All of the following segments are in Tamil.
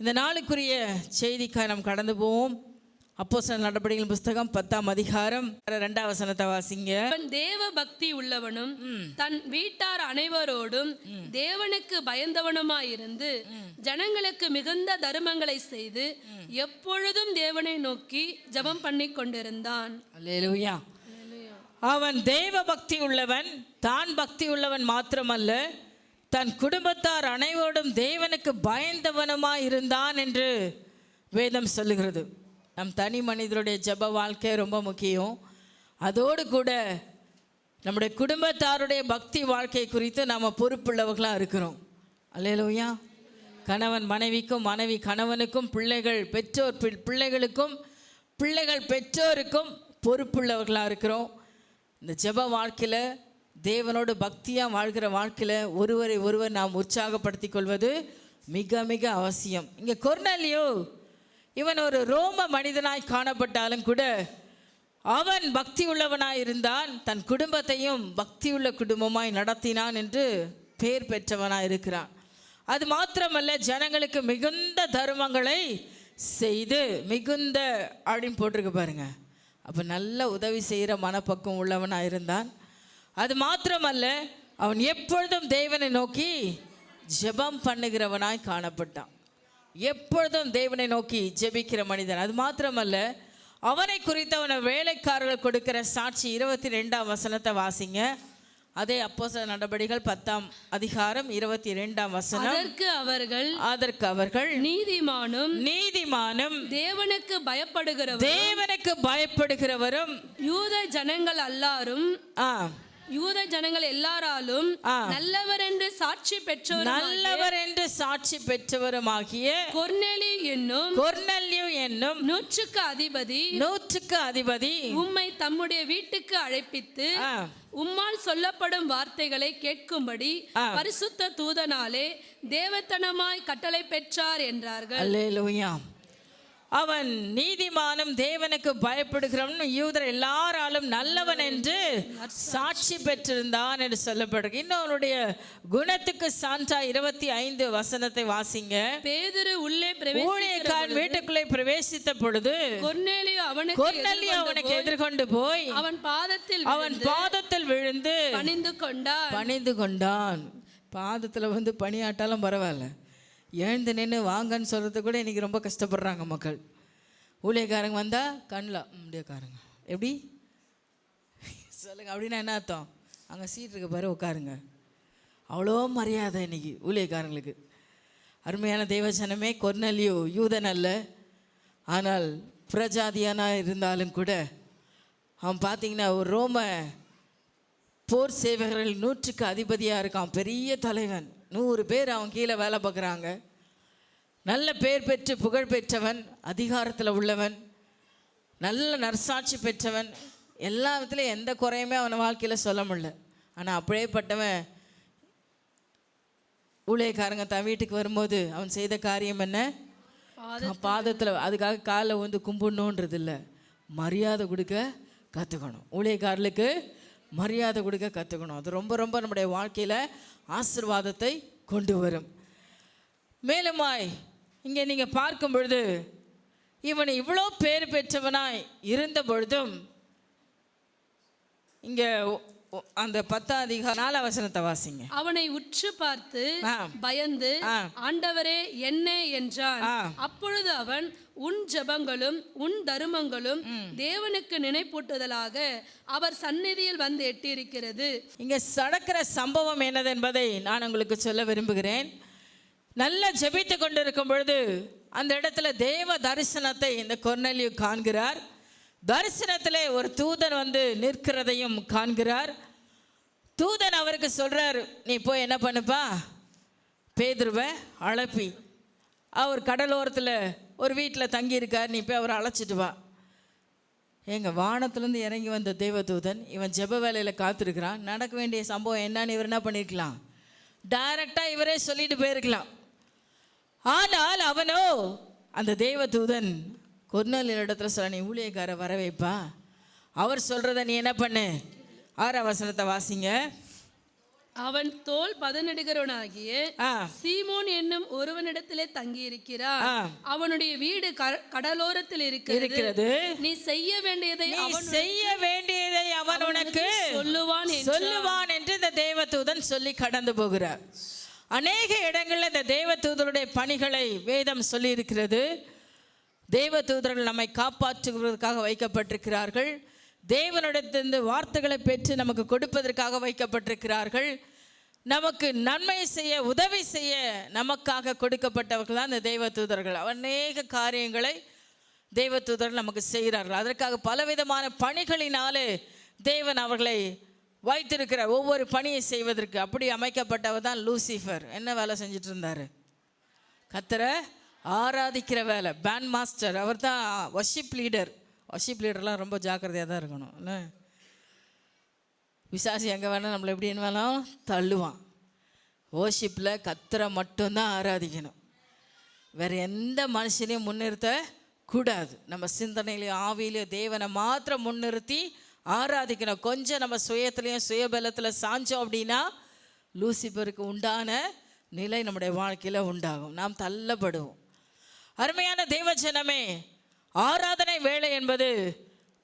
இந்த நாளுக்குரிய செய்திக்காக நாம் கடந்து போவோம். அப்போஸ்தலர் நடபடிகள் புஸ்தகம் 10ஆம் அதிகாரம் 2ஆம் வசனத்தை வாசிங்க. அவன் தேவ பக்தி உள்ளவனும் தன் வீட்டார் அனைவரோடும் தேவனுக்கு பயந்தவனுமாயிருந்து ஜனங்களுக்கு மிகுந்த தர்மங்களை செய்து எப்பொழுதும் தேவனை நோக்கி ஜெபம் பண்ணி கொண்டிருந்தான். அல்லேலூயா. அவன் தேவ பக்தி உள்ளவன், தான் பக்தி உள்ளவன் மாத்திரமல்ல, தன் குடும்பத்தார் அனைவரோடும் தேவனுக்கு பயந்தவனுமாய் இருந்தான் என்று வேதம் சொல்லுகிறது. நம் தனி மனிதருடைய ஜெப வாழ்க்கை ரொம்ப முக்கியம். அதோடு கூட நம்முடைய குடும்பத்தாருடைய பக்தி வாழ்க்கை குறித்து நாம் பொறுப்புள்ளவர்களாக இருக்கிறோம். அல்லேலூயா. கணவன் மனைவிக்கும், மனைவி கணவனுக்கும், பிள்ளைகள் பெற்றோர் பிள்ளைகளுக்கும், பிள்ளைகள் பெற்றோருக்கும் பொறுப்புள்ளவர்களாக இருக்கிறோம். இந்த ஜெப வாழ்க்கையில் தேவனோடு பக்தியாக வாழ்கிற வாழ்க்கையில் ஒருவரை ஒருவர் நாம் உற்சாகப்படுத்தி கொள்வது மிக மிக அவசியம். இங்கே கொர்நேலியு இவன் ஒரு ரோம மனிதனாய் காணப்பட்டாலும் கூட அவன் பக்தி உள்ளவனாய் இருந்தான். தன் குடும்பத்தையும் பக்தியுள்ள குடும்பமாய் நடத்தினான் என்று பெயர் பெற்றவனாய் இருக்கிறான். அது மாத்திரமல்ல, ஜனங்களுக்கு மிகுந்த தர்மங்களை செய்து, மிகுந்த அப்படின்னு போட்டிருக்கு பாருங்க. அப்போ நல்ல உதவி செய்கிற மனப்பக்குவம் உள்ளவனாக இருந்தான். அது மாத்திரமல்ல, அவன் எப்பொழுதும் தேவனை நோக்கி ஜெபம் பண்ணுகிறவனாய் காணப்பட்டான். எப்பொழுதும் தேவனை நோக்கி ஜெபிக்கிற மனிதன். அது மாத்திரமல்ல, அவனை குறித்து அவனை வேலைக்காரர்கள் கொடுக்கிற சாட்சி 22ஆம் வசனத்தை வாசிங்க. அதே அப்போஸ்தலர் நடபடிகள் 10ஆம் அதிகாரம் 22ஆம் வசனம். அதற்கு அவர்கள் நீதிமானும் தேவனுக்கு பயப்படுகிறவரும் யூத ஜனங்கள் எல்லாராலும் நல்லவர் என்று சாட்சி பெற்றவருமாகிய கொர்நேலியு என்னும் 100க்கு அதிபதி உம்மை தம்முடைய வீட்டுக்கு அழைப்பித்து உம்மால் சொல்லப்படும் வார்த்தைகளை கேட்கும்படி பரிசுத்த தூதனாலே தேவத்தனமாய் கட்டளை பெற்றார் என்றார்கள். அல்லேலூயா. அவன் நீதிமானும் தேவனுக்கு பயப்படுகிறவன், யூதர் எல்லாராலும் நல்லவன் என்று சாட்சி பெற்றிருந்தான் என்று சொல்லப்படுகிறது. இன்னும் அவனுடைய குணத்துக்கு சான்றா 25 வசனத்தை வாசிங்க. பேதுரு ஊழியக்காரன் வீட்டுக்குள்ளே பிரவேசித்த பொழுது கொர்நேலியு அவனுக்கு எதிர்கொண்டு போய் அவன் பாதத்தில் விழுந்து பணிந்து கொண்டான். பாதத்தில் வந்து பணியாட்டாலும் பரவாயில்ல, எழுந்து நின்று வாங்கன்னு சொல்கிறது கூட இன்றைக்கி ரொம்ப கஷ்டப்படுறாங்க மக்கள். ஊழியக்காரங்க வந்தால் கண்ணில் முடியக்காரங்க எப்படி சொல்லுங்க அப்படின்னா என்ன அர்த்தம்? அங்கே சீட் இருக்க பாரு, உட்காருங்க. அவ்வளோ மரியாதை இன்றைக்கி ஊழியக்காரங்களுக்கு. அருமையான தேவஜனமே, கொர்நேலியு யூதன் அல்ல, ஆனால் பிரஜாதியானா இருந்தாலும் கூட அவன் பார்த்திங்கன்னா ஒரு ரோம போர் சேவகர்கள் 100க்கு அதிபதியாக இருக்கான். பெரிய தலைவன். 100 பேர் அவன் கீழே வேலை பார்க்குறாங்க. நல்ல பேர் பெற்று புகழ் பெற்றவன், அதிகாரத்தில் உள்ளவன், நல்ல நற்சாட்சி பெற்றவன். எல்லா விதத்துலையும் எந்த குறையுமே அவன் வாழ்க்கையில் சொல்ல முடியல. ஆனால் அப்படியேப்பட்டவன் ஊழியக்காரங்க தன் வீட்டுக்கு வரும்போது அவன் செய்த காரியம் என்ன? பாதத்தில், அதுக்காக காலை வந்து கும்பிடணுன்றது இல்லை, மரியாதை கொடுக்க கற்றுக்கணும். ஊழியக்காரர்களுக்கு மரியாதை கொடுக்க கற்றுக்கணும். அது ரொம்ப ரொம்ப நம்முடைய வாழ்க்கையில் ஆசீர்வாதத்தை கொண்டு வரும். மேலுமாய் இங்கே நீங்கள் பார்க்கும் பொழுது இவன் இவ்வளோ பேர் பெற்றவனாய் இருந்த பொழுதும் இங்கே அந்த 10ஆம் அதிகாரம் 4ஆம் வசனத்தை வாசிங்க. அவனை உற்று பார்த்து பயந்து ஆண்டவரே என்ன என்றான். அப்பொழுது அவன் உன் ஜெபங்களும் உன் தருமங்களும் தேவனுக்கு நினைப்பூட்டுதலாக அவர் சந்நிதியில் வந்து எட்டியிருக்கிறது. இங்கே நடக்கிற சம்பவம் என்னது என்பதை நான் உங்களுக்கு சொல்ல விரும்புகிறேன். நல்லா ஜெபித்து கொண்டிருக்கும் பொழுது அந்த இடத்துல தேவ தரிசனத்தை இந்த கொர்நேலியு காண்கிறார். தரிசனத்திலே ஒரு தூதன் வந்து நிற்கிறதையும் காண்கிறார். தூதன் அவருக்கு சொல்கிறார், நீ போய் என்ன பண்ணுப்பா, பேதுருவை அழைப்பி, அவர் கடலோரத்தில் ஒரு வீட்டில் தங்கியிருக்கார், நீ போய் அவரை அழைச்சிட்டு வா. எங்கள் வானத்துலேருந்து இறங்கி வந்த தேவதூதன் இவன் ஜெப வேலையில் காத்திருக்கிறான். நடக்க வேண்டிய சம்பவம் என்னன்னு இவர் என்ன பண்ணியிருக்கலாம், டைரக்டாக இவரே சொல்லிட்டு போயிருக்கலாம். ஆனால் அவனோ அந்த தேவதூதன் கொர்நேலியு இடத்துல சொல்ல, நீ ஊழியக்கார வர வைப்பா, அவர் சொல்கிறத நீ என்ன பண்ணு. 6ஆம் வசனத்தை வாசிங்க. அவன் தோல் பதனிடுகிறவனாகிய சீமோன் என்னும் ஒருவனிடத்திலே தங்கியிருக்கிறான். அவனுடைய வீடு கடலோரத்தில் இருக்கிறது. நீ செய்ய வேண்டியதை அவன் உனக்கு சொல்லுவான் என்று இந்த தேவதூதன் சொல்லி கடந்து போகிறார். அநேக இடங்களில் இந்த தேவதூதருடைய பணிகளை வேதம் சொல்லி இருக்கிறது. தேவதூதர்கள் நம்மை காப்பாற்றுவதற்காக வைக்கப்பட்டிருக்கிறார்கள். தேவனிடத்திலிருந்து வார்த்தைகளை பெற்று நமக்கு கொடுப்பதற்காக வைக்கப்பட்டிருக்கிறார்கள். நமக்கு நன்மை செய்ய உதவி செய்ய நமக்காக கொடுக்கப்பட்டவர்கள் தான் இந்த தேவதூதர்கள். அநேக காரியங்களை தேவதூதர்கள் நமக்கு செய்கிறார்கள். அதற்காக பலவிதமான பணிகளினாலே தேவன் அவர்களை வைத்திருக்கிறார், ஒவ்வொரு பணியை செய்வதற்கு. அப்படி அமைக்கப்பட்டவர் தான் லூசிஃபர். என்ன வேலை செஞ்சுட்டு இருந்தார்? கர்த்தரை ஆராதிக்கிற வேலை. பேண்ட் மாஸ்டர் அவர் தான். Worship leader. வர்ஷிப் லீடர்லாம் ரொம்ப ஜாக்கிரதையாக தான் இருக்கணும். என்ன விசாசி எங்கே வேணால் நம்மளை எப்படி என்ன வேணாலும் தள்ளுவான். வர்ஷிப்பில் கர்த்தரை மட்டும்தான் ஆராதிக்கணும், வேறு எந்த மனுஷனையும் முன்னிறுத்த கூடாது. நம்ம சிந்தனையிலையும் ஆவியிலையும் தேவனை மாத்திரம் முன்னிறுத்தி ஆராதிக்கணும். கொஞ்சம் நம்ம சுயத்துலேயும் சுயபலத்தில் சாஞ்சோம் அப்படின்னா லூசிபருக்கு உண்டான நிலை நம்முடைய வாழ்க்கையில் உண்டாகும், நாம் தள்ளப்படுவோம். அருமையான தேவஜனமே, ஆராதனை வேலை என்பது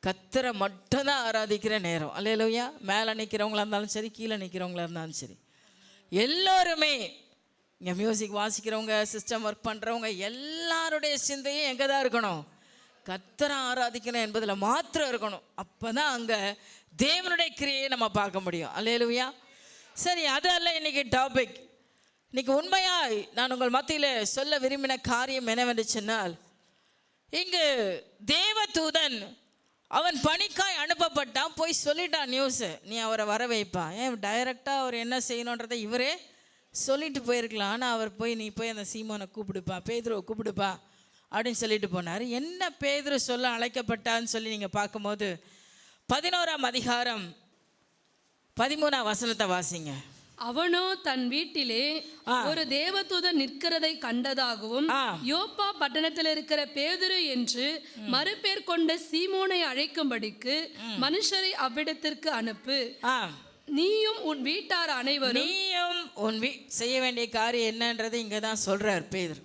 கர்த்தரை மட்டும்தான் ஆராதிக்கிற நேரம். அல்லேலூயா. மேலே நிற்கிறவங்களா இருந்தாலும் சரி, கீழே நிற்கிறவங்களா இருந்தாலும் சரி, எல்லோருமே இங்கே மியூசிக் வாசிக்கிறவங்க, சிஸ்டம் ஒர்க் பண்ணுறவங்க எல்லாருடைய சிந்தையும் எங்கே தான் இருக்கணும்? கர்த்தரை ஆராதிக்கணும் என்பதில் மாத்திரம் இருக்கணும். அப்போ தான் அங்கே தேவனுடைய கிரியையை நம்ம பார்க்க முடியும். அல்லேலூயா. சரி, அது அல்ல இன்னைக்கு டாபிக். இன்னைக்கு உண்மையாய் நான் உங்கள் மத்தியில் சொல்ல விரும்பின காரியம் என்னவென்று சொன்னால், இங்கு தேவதூதன் அவன் பணிக்காய் அனுப்பப்பட்டான். போய் சொல்லிட்டான் நியூஸு, நீ அவரை வர வைப்பான். ஏன் டைரெக்டாக அவர் என்ன செய்யணுன்றதை இவரே சொல்லிட்டு போயிருக்கலாம். ஆனால் அவர் போய் நீ போய் அந்த சீமோனை கூப்பிடுப்பா, பேதுருவை கூப்பிடுப்பா அப்படின்னு சொல்லிட்டு போனார். என்ன பேதுரு சொல்ல அழைக்கப்பட்டான்னு சொல்லி நீங்கள் பார்க்கும்போது 11ஆம் அதிகாரம் 13ஆம் வசனத்தை வாசிங்க. அவனோ தன் வீட்டிலே ஒரு தேவதூதன் நிற்கிறதை கண்டதாகவும், யோப்பா பட்டணத்தில் இருக்கிற பேதுரு என்று மறுபேர் கொண்ட சீமோனை அழைக்கும்படிக்கு மனுஷரை அவ்விடத்திற்கு அனுப்பு. நீயும் உன் வீட்டார் அனைவரும் செய்ய வேண்டிய காரியம் என்னன்றது இங்க தான் சொல்றார் பேதுரு.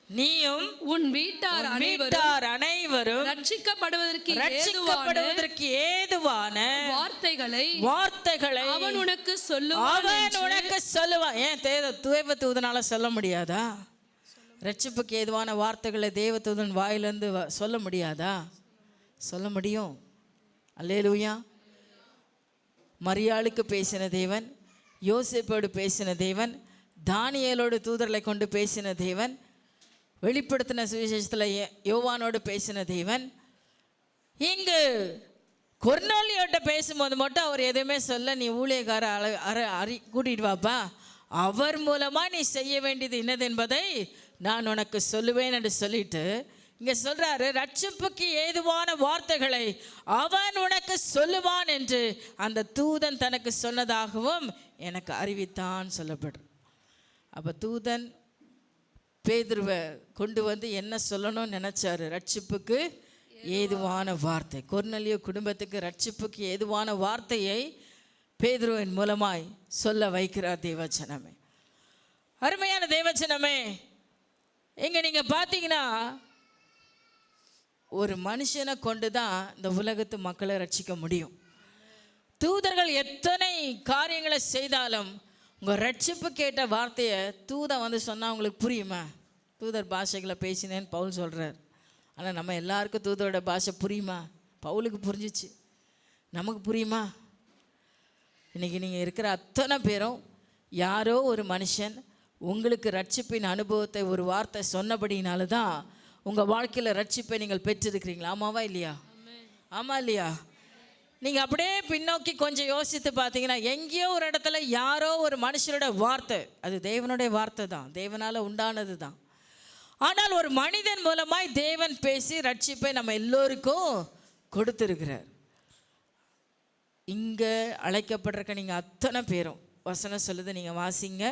நீயும் உன் வீட்டார் அனைவரும் ரட்சிக்கப்படுவதற்கு ஏதுவான வார்த்தைகளை அவன் உனக்கு சொல்லுவான். ஏன் தேவதூதனால சொல்ல முடியாதா? ரட்சிப்புக்கு ஏதுவான வார்த்தைகளை தேவதூதன் வாயிலிருந்து சொல்ல முடியாதா? சொல்ல முடியும். அல்லேலூயா. மரியாளுக்கு பேசின தேவன், யோசேப்போடு பேசின தேவன், தானியேலோடு தூதர்களை கொண்டு பேசின தேவன், வெளிப்படுத்தின சுவிசேஷத்தில் யோவானோடு பேசின தேவன், இங்கு கொர்நேலியோட்ட பேசும்போது மட்டும் அவர் எதுவுமே சொல்ல, நீ ஊழியக்கார கூட்டிட்டு வாப்பா, அவர் மூலமாக நீ செய்ய வேண்டியது என்னது என்பதை நான் உனக்கு சொல்லுவேன் என்று சொல்லிட்டு இங்கே சொல்கிறாரு, ரட்சிப்புக்கு ஏதுவான வார்த்தைகளை அவன் உனக்கு சொல்லுவான் என்று அந்த தூதன் தனக்கு சொன்னதாகவும் எனக்கு அறிவித்தான் சொல்லப்படுது. அப்போ தூதன் பேதுருவை கொண்டு வந்து என்ன சொல்லணும்னு நினச்சாரு? ரட்சிப்புக்கு ஏதுவான வார்த்தை. கொர்நேலியோ குடும்பத்துக்கு ரட்சிப்புக்கு ஏதுவான வார்த்தையை பேதுருவின் மூலமாய் சொல்ல வைக்கிறார் தேவஜனமே. அருமையான தேவஜனமே, இங்கே நீங்கள் பார்த்தீங்கன்னா ஒரு மனுஷனை கொண்டு தான் இந்த உலகத்து மக்களை ரட்சிக்க முடியும். தூதர்கள் எத்தனை காரியங்களை செய்தாலும் உங்கள் ரட்சிப்பு கேட்ட வார்த்தையை தூதன் வந்து சொன்னால் உங்களுக்கு புரியுமா? தூதர் பாஷைகளை பேசினேன்னு பவுல் சொல்கிறார். ஆனால் நம்ம எல்லாருக்கும் தூதரோட பாஷை புரியுமா? பவுலுக்கு புரிஞ்சிச்சு, நமக்கு புரியுமா? இன்றைக்கி நீங்கள் இருக்கிற அத்தனை பேரும் யாரோ ஒரு மனுஷன் உங்களுக்கு ரட்சிப்பின் அனுபவத்தை ஒரு வார்த்தை சொன்னபடினால தான் உங்கள் வாழ்க்கையில் ரட்சிப்பை நீங்கள் பெற்றிருக்கிறீங்களா? ஆமாவா இல்லையா? ஆமாம் இல்லையா? நீங்கள் அப்படியே பின்னோக்கி கொஞ்சம் யோசித்து பார்த்தீங்கன்னா, எங்கேயோ ஒரு இடத்துல யாரோ ஒரு மனுஷனோட வார்த்தை, அது தேவனுடைய வார்த்தை தான், தேவனால் உண்டானது தான். ஆனால் ஒரு மனிதன் மூலமாய் தேவன் பேசி ரட்சிப்பை நம்ம எல்லோருக்கும் கொடுத்துருக்கிறார். இங்கே அழைக்கப்படுறக்க நீங்கள் அத்தனை பேரும் வசனம் சொல்லுது, நீங்கள் வாசிங்க.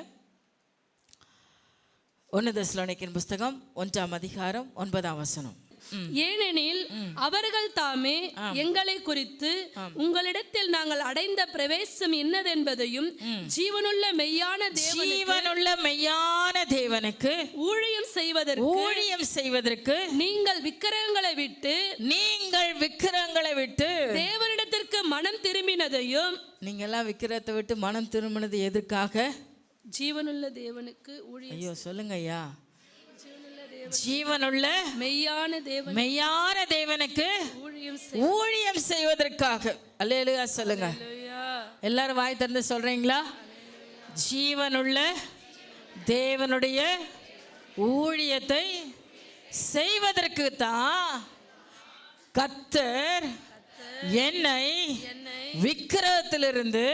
1 தெசலோனிக்கேயர் புஸ்தகம் 1ஆம் அதிகாரம் 9ஆம் வசனம். ஏனெனில் அவர்கள் தாமே எங்களை குறித்து உங்களிடத்தில் நாங்கள் அடைந்த பிரவேசம் இன்னதென்பதையும் ஜீவனுள்ள மெய்யான தேவனுக்கு ஊழியம் செய்வதற்கு நீங்கள் விக்கிரகங்களை விட்டு தேவனிடத்திற்கு மனம் திரும்பினதையும். நீங்க எல்லாம் விக்கிரகத்தை விட்டு மனம் திரும்பினது எதற்காக? ஜீவனுள்ள தேவனுக்கு ஊழியம். ஐயோ சொல்லுங்க ஐயா. ஜீவனுள்ள மெய்யான தேவனுக்கு ஊழியம் செய்வதற்காக. அல்லேலூயா சொல்லுங்க. எல்லாரும் வாய் திறந்து சொல்றீங்களா? ஜீவனுள்ள தேவனுடைய ஊழியத்தை செய்வதற்கு தான் கர்த்தர் என்னை விக்கிரகத்திலிருந்து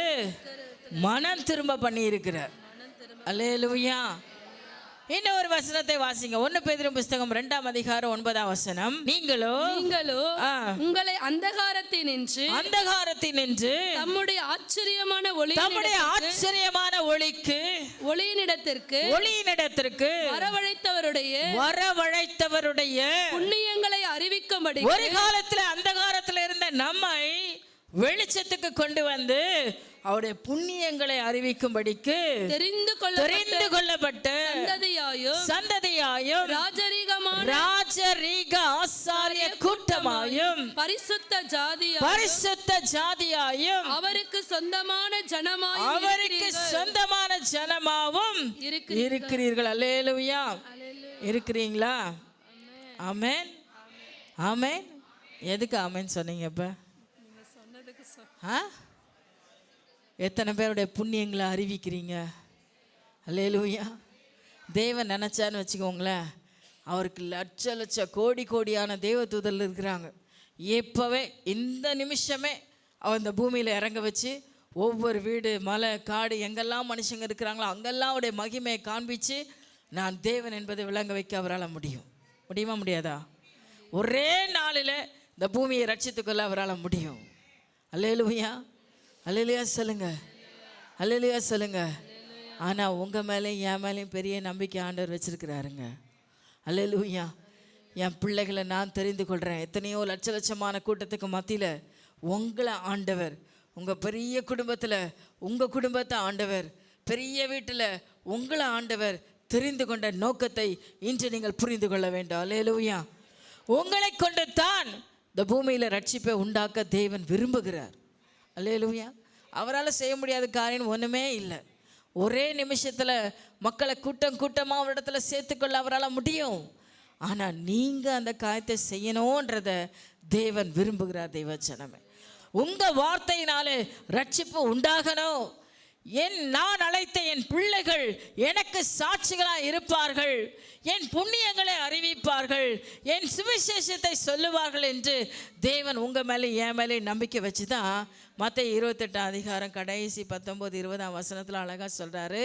மனம் திரும்ப பண்ணி இருக்கிறார். அல்லேலூயா. இன்னும் ஒரு வசனத்தை வாசிங்க. 1 பேதுரு புஸ்தகம் 2ஆம் அதிகாரம் 9ஆம் வசனம். நீங்களோ உங்களை அந்தகாரத்தினின்று தம்முடைய ஆச்சரியமான ஒளிக்கு ஒளியினிடத்திற்கு வரவழைத்தவருடைய புண்ணியங்களை அறிவிக்கும்படி ஒரு காலத்துல அந்தகாரத்துல இருந்த நம்மை வெளிச்சத்துக்கு கொண்டு வந்து அவருடைய புண்ணியங்களை அறிவிக்கும்படிக்கு தெரிந்து கொள்ளப்பட்ட சந்ததியாயும் ராஜரீக ஆசாரிய கூட்டமாயும் பரிசுத்த ஜாதியாயும் அவருக்கு சொந்தமான ஜனமாவும் இருக்கிறீர்கள். அல்லேலூயா. இருக்கிறீங்களா? ஆமென். ஆமென். எதுக்கு ஆமென் சொன்னீங்க? இப்ப எத்தனை பேருடைய புண்ணியங்களை அறிவிக்கிறீங்க? அல்லேலூயா. தேவன் நினச்சான்னு வச்சுக்கோங்களேன், அவருக்கு லட்ச கோடியான தேவதூதர்கள் இருக்கிறாங்க. இப்போவே இந்த நிமிஷமே அவர் இந்த பூமியில் இறங்க வச்சு ஒவ்வொரு வீடு மலை காடு எங்கெல்லாம் மனுஷங்க இருக்கிறாங்களோ அங்கெல்லாம் அவருடைய மகிமையை காண்பித்து நான் தேவன் என்பதை விளங்க வைக்க அவரால் முடியுமா முடியாதா? ஒரே நாளில் இந்த பூமியை ரட்சித்துக்கொள்ள அவரால் முடியும். அல்லேலூயா. அல்லேலூயா சொல்லுங்க. அல்லேலூயா சொல்லுங்க. ஆனால் உங்கள் மேலேயும் என் மேலேயும் பெரிய நம்பிக்கை ஆண்டவர் வச்சுருக்கிறாருங்க. அல்லேலூயா. என் பிள்ளைகளை நான் தெரிந்து கொள்கிறேன். எத்தனையோ லட்சமான கூட்டத்துக்கு மத்தியில் உங்களை ஆண்டவர், உங்கள் பெரிய குடும்பத்தில் உங்கள் குடும்பத்தை ஆண்டவர், பெரிய வீட்டில் உங்களை ஆண்டவர் தெரிந்து கொண்ட நோக்கத்தை இன்று நீங்கள் புரிந்து கொள்ள வேண்டும். அல்லேலூயா. உங்களை கொண்டு தான் இந்த பூமியில் ரட்சிப்பை உண்டாக்க தேவன் விரும்புகிறார். அல்லேலூயா. அவரால் செய்ய முடியாத காரியம் ஒன்றுமே இல்லை. ஒரே நிமிஷத்தில் மக்களை கூட்டமாக ஒரு இடத்துல சேர்த்துக்கொள்ள அவரால் முடியும். ஆனால் நீங்கள் அந்த காரியத்தை செய்யணுன்றத தேவன் விரும்புகிறார். தெய்வ ஜனமே, உங்கள் வார்த்தையினாலே ரட்சிப்பு உண்டாகணும். நான் அழைத்த என் பிள்ளைகள் எனக்கு சாட்சிகளாக இருப்பார்கள், என் புண்ணியங்களை அறிவிப்பார்கள், என் சுவிசேஷத்தை சொல்லுவார்கள் என்று தேவன் உங்கள் மேலே என் மேலே நம்பிக்கை வச்சு தான் மத்தேயு 28ஆம் அதிகாரம் கடைசி 19-20ஆம் வசனத்தில் அழகாக சொல்கிறாரு.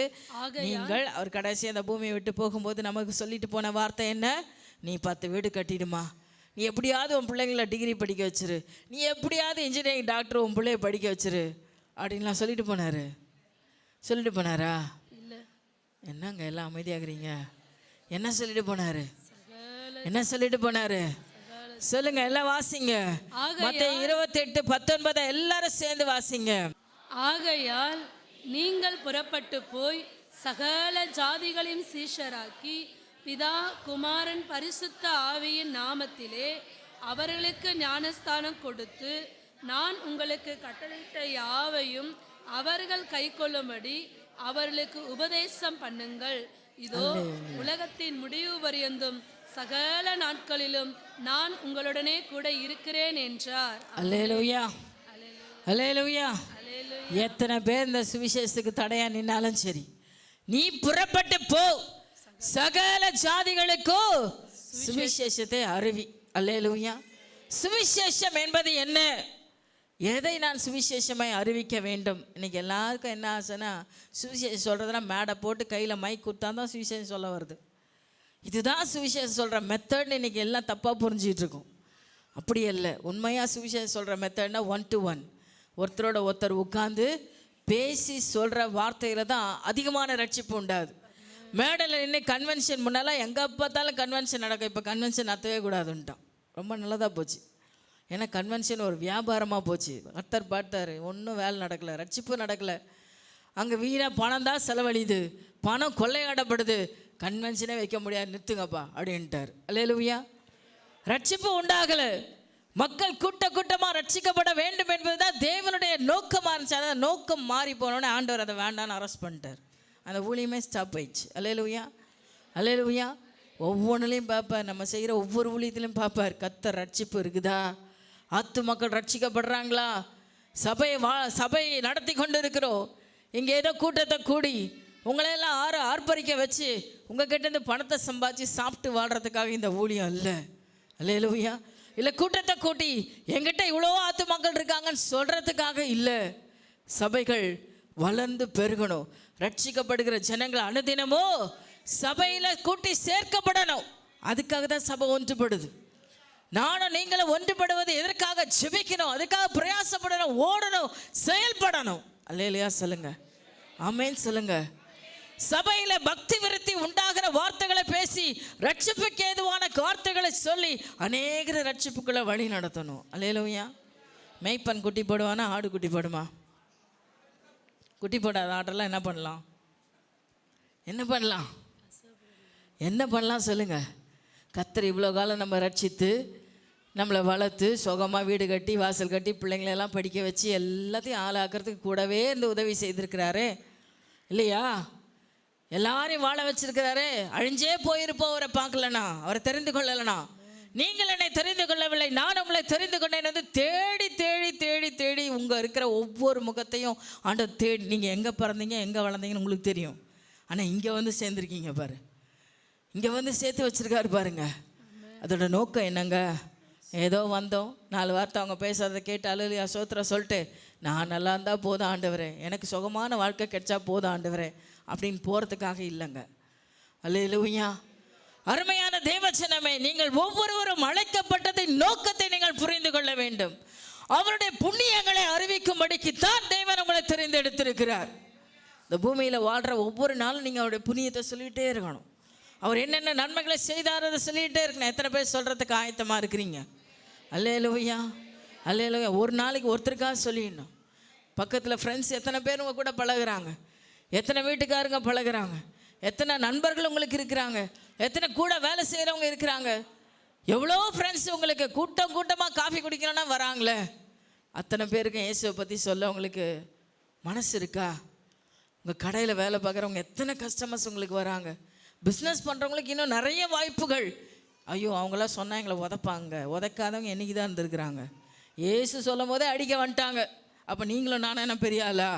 நீங்கள் அவர் கடைசி அந்த பூமியை விட்டு போகும்போது நமக்கு சொல்லிட்டு போன வார்த்தை என்ன? நீ 10 வீடு கட்டிடுமா, நீ எப்படியாவது உன் பிள்ளைங்கள டிகிரி படிக்க வச்சிரு, நீ எப்படியாவது இன்ஜினியரிங் டாக்டர் உன் பிள்ளைய படிக்க வச்சிரு அப்படின்லாம் சொல்லிட்டு போனாரா? என்னங்க எல்லாம் அமைதியாகிறீங்க? என்ன சொல்லிட்டு போனாரு? சொல்லுங்க, எல்லாம் வாசிங்க. மத்தேயு 28:19 எல்லாரும் சேர்ந்து வாசிங்க. ஆகையால் நீங்கள் புறப்பட்டு போய் சகல ஜாதிகளையும் சீஷராக்கி பிதா குமாரன் பரிசுத்த ஆவியின் நாமத்திலே அவர்களுக்கு ஞானஸ்தானம் கொடுத்து நான் உங்களுக்கு கட்டளையிட்ட யாவையும் அவர்கள் கைக்கொள்ளும்படி அவர்களுக்கு உபதேசம் பண்ணுங்கள். இதோ உலகத்தின் முடிவு பரியந்தும் சகல நாட்களிலும் நான் உங்களுடனே கூட இருக்கிறேன் என்றார். அல்லேலூயா. அல்லேலூயா. எத்தனை பேர் இந்த சுவிசேஷத்துக்கு தடையா நின்னாலும் சரி, நீ புறப்பட்டு போ, சகல ஜாதிகளுக்கோ சுவிசேஷத்தை அறிவி. அல்லேலூயா. சுவிசேஷம் என்பது என்ன? எதை நான் சுவிசேஷமாய் அறிவிக்க வேண்டும்? இன்னைக்கு எல்லாருக்கும் என்ன ஆசைன்னா, சுவிசேஷம் சொல்கிறதுனா மேடை போட்டு கையில் மைக் கொடுத்தா தான் சுவிசேஷம் சொல்ல வருது. இதுதான் சுவிசேஷம் சொல்கிற மெத்தட்னு இன்றைக்கி எல்லாம் தப்பாக புரிஞ்சிகிட்டு இருக்கும். அப்படி இல்லை. உண்மையாக சுவிசேஷம் சொல்கிற மெத்தட்னா 1-to-1, ஒருத்தரோட ஒருத்தர் உட்காந்து பேசி சொல்கிற வார்த்தையில் தான் அதிகமான ரட்சிப்பு உண்டாது. மேடையில் நின்று கன்வென்ஷன் முன்னெல்லாம் எங்கே பார்த்தாலும் கன்வென்ஷன் நடக்கும். இப்போ கன்வென்ஷன் நடத்தவே கூடாதுன்ட்டான். ரொம்ப நல்லதாக போச்சு. ஏன்னா கன்வென்ஷன் ஒரு வியாபாரமாக போச்சு. கர்த்தர் பார்த்தார், ஒன்றும் வேலை நடக்கலை, ரட்சிப்பு நடக்கலை. அங்கே வீணாக பணம் தான் செலவழியுது, பணம் கொள்ளையாடப்படுது, கன்வென்ஷனே வைக்க முடியாது, நிறுத்துங்கப்பா அப்படின்ட்டார். அல்லேலூயா. ரட்சிப்பு உண்டாகலை. மக்கள் கூட்டமாக ரட்சிக்கப்பட வேண்டும் என்பதுதான் தேவனுடைய நோக்கமாக இருந்துச்சு. அந்த நோக்கம் மாறி போனோடனே ஆண்டவர் அதை வேண்டான்னு அரெஸ்ட் பண்ணிட்டார். அந்த ஊழியமே ஸ்டாப் ஆயிடுச்சு. அல்லேலூயா, அல்லேலூயா. ஒவ்வொன்றுலையும் பார்ப்பார், நம்ம செய்கிற ஒவ்வொரு ஊழியத்திலையும் பார்ப்பார், கர்த்தர் ரட்சிப்பு இருக்குதா, ஆத்து மக்கள் ரட்சிக்கப்படுறாங்களா, சபையை நடத்தி கொண்டு இருக்கிறோம். இங்கே ஏதோ கூட்டத்தை கூடி உங்களையெல்லாம் ஆர்ப்பரிக்க வச்சு உங்கள் கிட்டேருந்து பணத்தை சம்பாதிச்சு சாப்பிட்டு வாழ்கிறதுக்காக இந்த ஊழியம் இல்லை. அல்லேலூயா. இல்லை கூட்டத்தை கூட்டி எங்கிட்ட இவ்வளோ ஆத்து மக்கள் இருக்காங்கன்னு சொல்கிறதுக்காக இல்லை. சபைகள் வளர்ந்து பெருகணும். ரட்சிக்கப்படுகிற ஜனங்கள் அனுதினமோ சபையில் கூட்டி சேர்க்கப்படணும். அதுக்காக தான் சபை ஒன்றுபடுது. நானும் நீங்களும் ஒன்றுபடுவது எதற்காக? ஜெபிக்கணும், அதுக்காக பிரயாசப்படணும், ஓடணும், செயல்படணும். அல்லேலூயா சொல்லுங்க, ஆமென் சொல்லுங்க. சபையில பக்தி விருத்தி உண்டாகிற வார்த்தைகளை பேசி ரட்சிப்புக்கு ஏதுவான வார்த்தைகளை சொல்லி அநேகரை ரட்சிப்புக்குள்ள வழி நடத்தணும். அல்லேலூயா. மேய்ப்பன் குட்டி போடுவானா, ஆடு குட்டி போடுமா? குட்டி போடாத ஆடெல்லாம் என்ன பண்ணலாம்? என்ன பண்ணலாம்? என்ன பண்ணலாம் சொல்லுங்க. கர்த்தர் இவ்வளோ காலம் நம்ம ரட்சித்து நம்மளை வளர்த்து சுகமாக வீடு கட்டி வாசல் கட்டி பிள்ளைங்களெல்லாம் படிக்க வச்சு எல்லாத்தையும் ஆளாக்குறதுக்கு கூடவே இருந்து உதவி செய்திருக்கிறாரு இல்லையா? எல்லாரையும் வாழ வச்சிருக்கிறாரு. அழிஞ்சே போயிருப்போம் பார்க்கலனா, அவரை தெரிந்து கொள்ளலனா. நீங்கள் என்னை தெரிந்து கொள்ளவில்லை, நான் உங்களை தெரிந்து கொண்டேன் வந்து தேடி தேடி தேடி தேடி உங்கள் இருக்கிற ஒவ்வொரு முகத்தையும் ஆண்டவர் தேடி, நீங்கள் எங்கே பிறந்தீங்க எங்கே வளர்ந்தீங்கன்னு உங்களுக்கு தெரியும். ஆனால் இங்கே வந்து சேர்ந்துருக்கீங்க பாரு, இங்கே வந்து சேர்த்து வச்சுருக்காரு பாருங்க. அதோட நோக்கம் என்னங்க? ஏதோ வந்தோம், 4 வார்த்தை அவங்க பேசுறதை கேட்டு அல்லேலூயா ஸ்தோத்திரம் சொல்லிட்டு நான் நல்லா இருந்தால் போதும் ஆண்டவரே, எனக்கு சுகமான வாழ்க்கை கிடைச்சா போதும் ஆண்டவரே அப்படின்னு போகிறதுக்காக இல்லைங்க. அல்லேலூயா. அருமையான தேவஜனமே, நீங்கள் ஒவ்வொருவரும் அழைக்கப்பட்டதின் நோக்கத்தை நீங்கள் புரிந்து கொள்ள வேண்டும். அவருடைய புண்ணியங்களை அறிவிக்கும்படிக்கு தான் தேவன் உங்களை தெரிந்தெடுத்திருக்கிறார். இந்த பூமியில் வாழ்கிற ஒவ்வொரு நாளும் நீங்கள் அவருடைய புண்ணியத்தை சொல்லிகிட்டே இருக்கணும். அவர் என்னென்ன நன்மைகளை செய்தார் அதை சொல்லிகிட்டே இருக்கணும். எத்தனை பேர் சொல்கிறதுக்கு ஆயத்தமாக இருக்கிறீங்க? அல்லேலூயா, அல்லேலூயா. ஒரு நாளைக்கு ஒருத்தருக்காக சொல்லிடணும். பக்கத்தில் ஃப்ரெண்ட்ஸ் எத்தனை பேர் உங்கள் கூட பழகுறாங்க, எத்தனை வீட்டுக்காரங்க பழகுறாங்க, எத்தனை நண்பர்கள் உங்களுக்கு இருக்கிறாங்க, எத்தனை கூட வேலை செய்கிறவங்க இருக்கிறாங்க, எவ்வளோ ஃப்ரெண்ட்ஸ் உங்களுக்கு கூட்டமாக காஃபி குடிக்கணும்னா வராங்களே, அத்தனை பேருக்கு இயேசுவை பற்றி சொல்ல உங்களுக்கு மனசு இருக்கா? உங்கள் கடையில் வேலை பார்க்குறவங்க எத்தனை கஸ்டமர்ஸ் உங்களுக்கு வராங்க, பிஸ்னஸ் பண்ணுறவங்களுக்கு இன்னும் நிறைய வாய்ப்புகள். ஐயோ அவங்களாம் சொன்னால் எங்களை உதைப்பாங்க, உதைக்காதவங்க என்றைக்கு தான் இருந்திருக்கிறாங்க. இயேசு சொல்லும் போதே அடிக்க வந்துட்டாங்க. அப்போ நீங்களும் நானும் என்ன பெரிய ஆளா?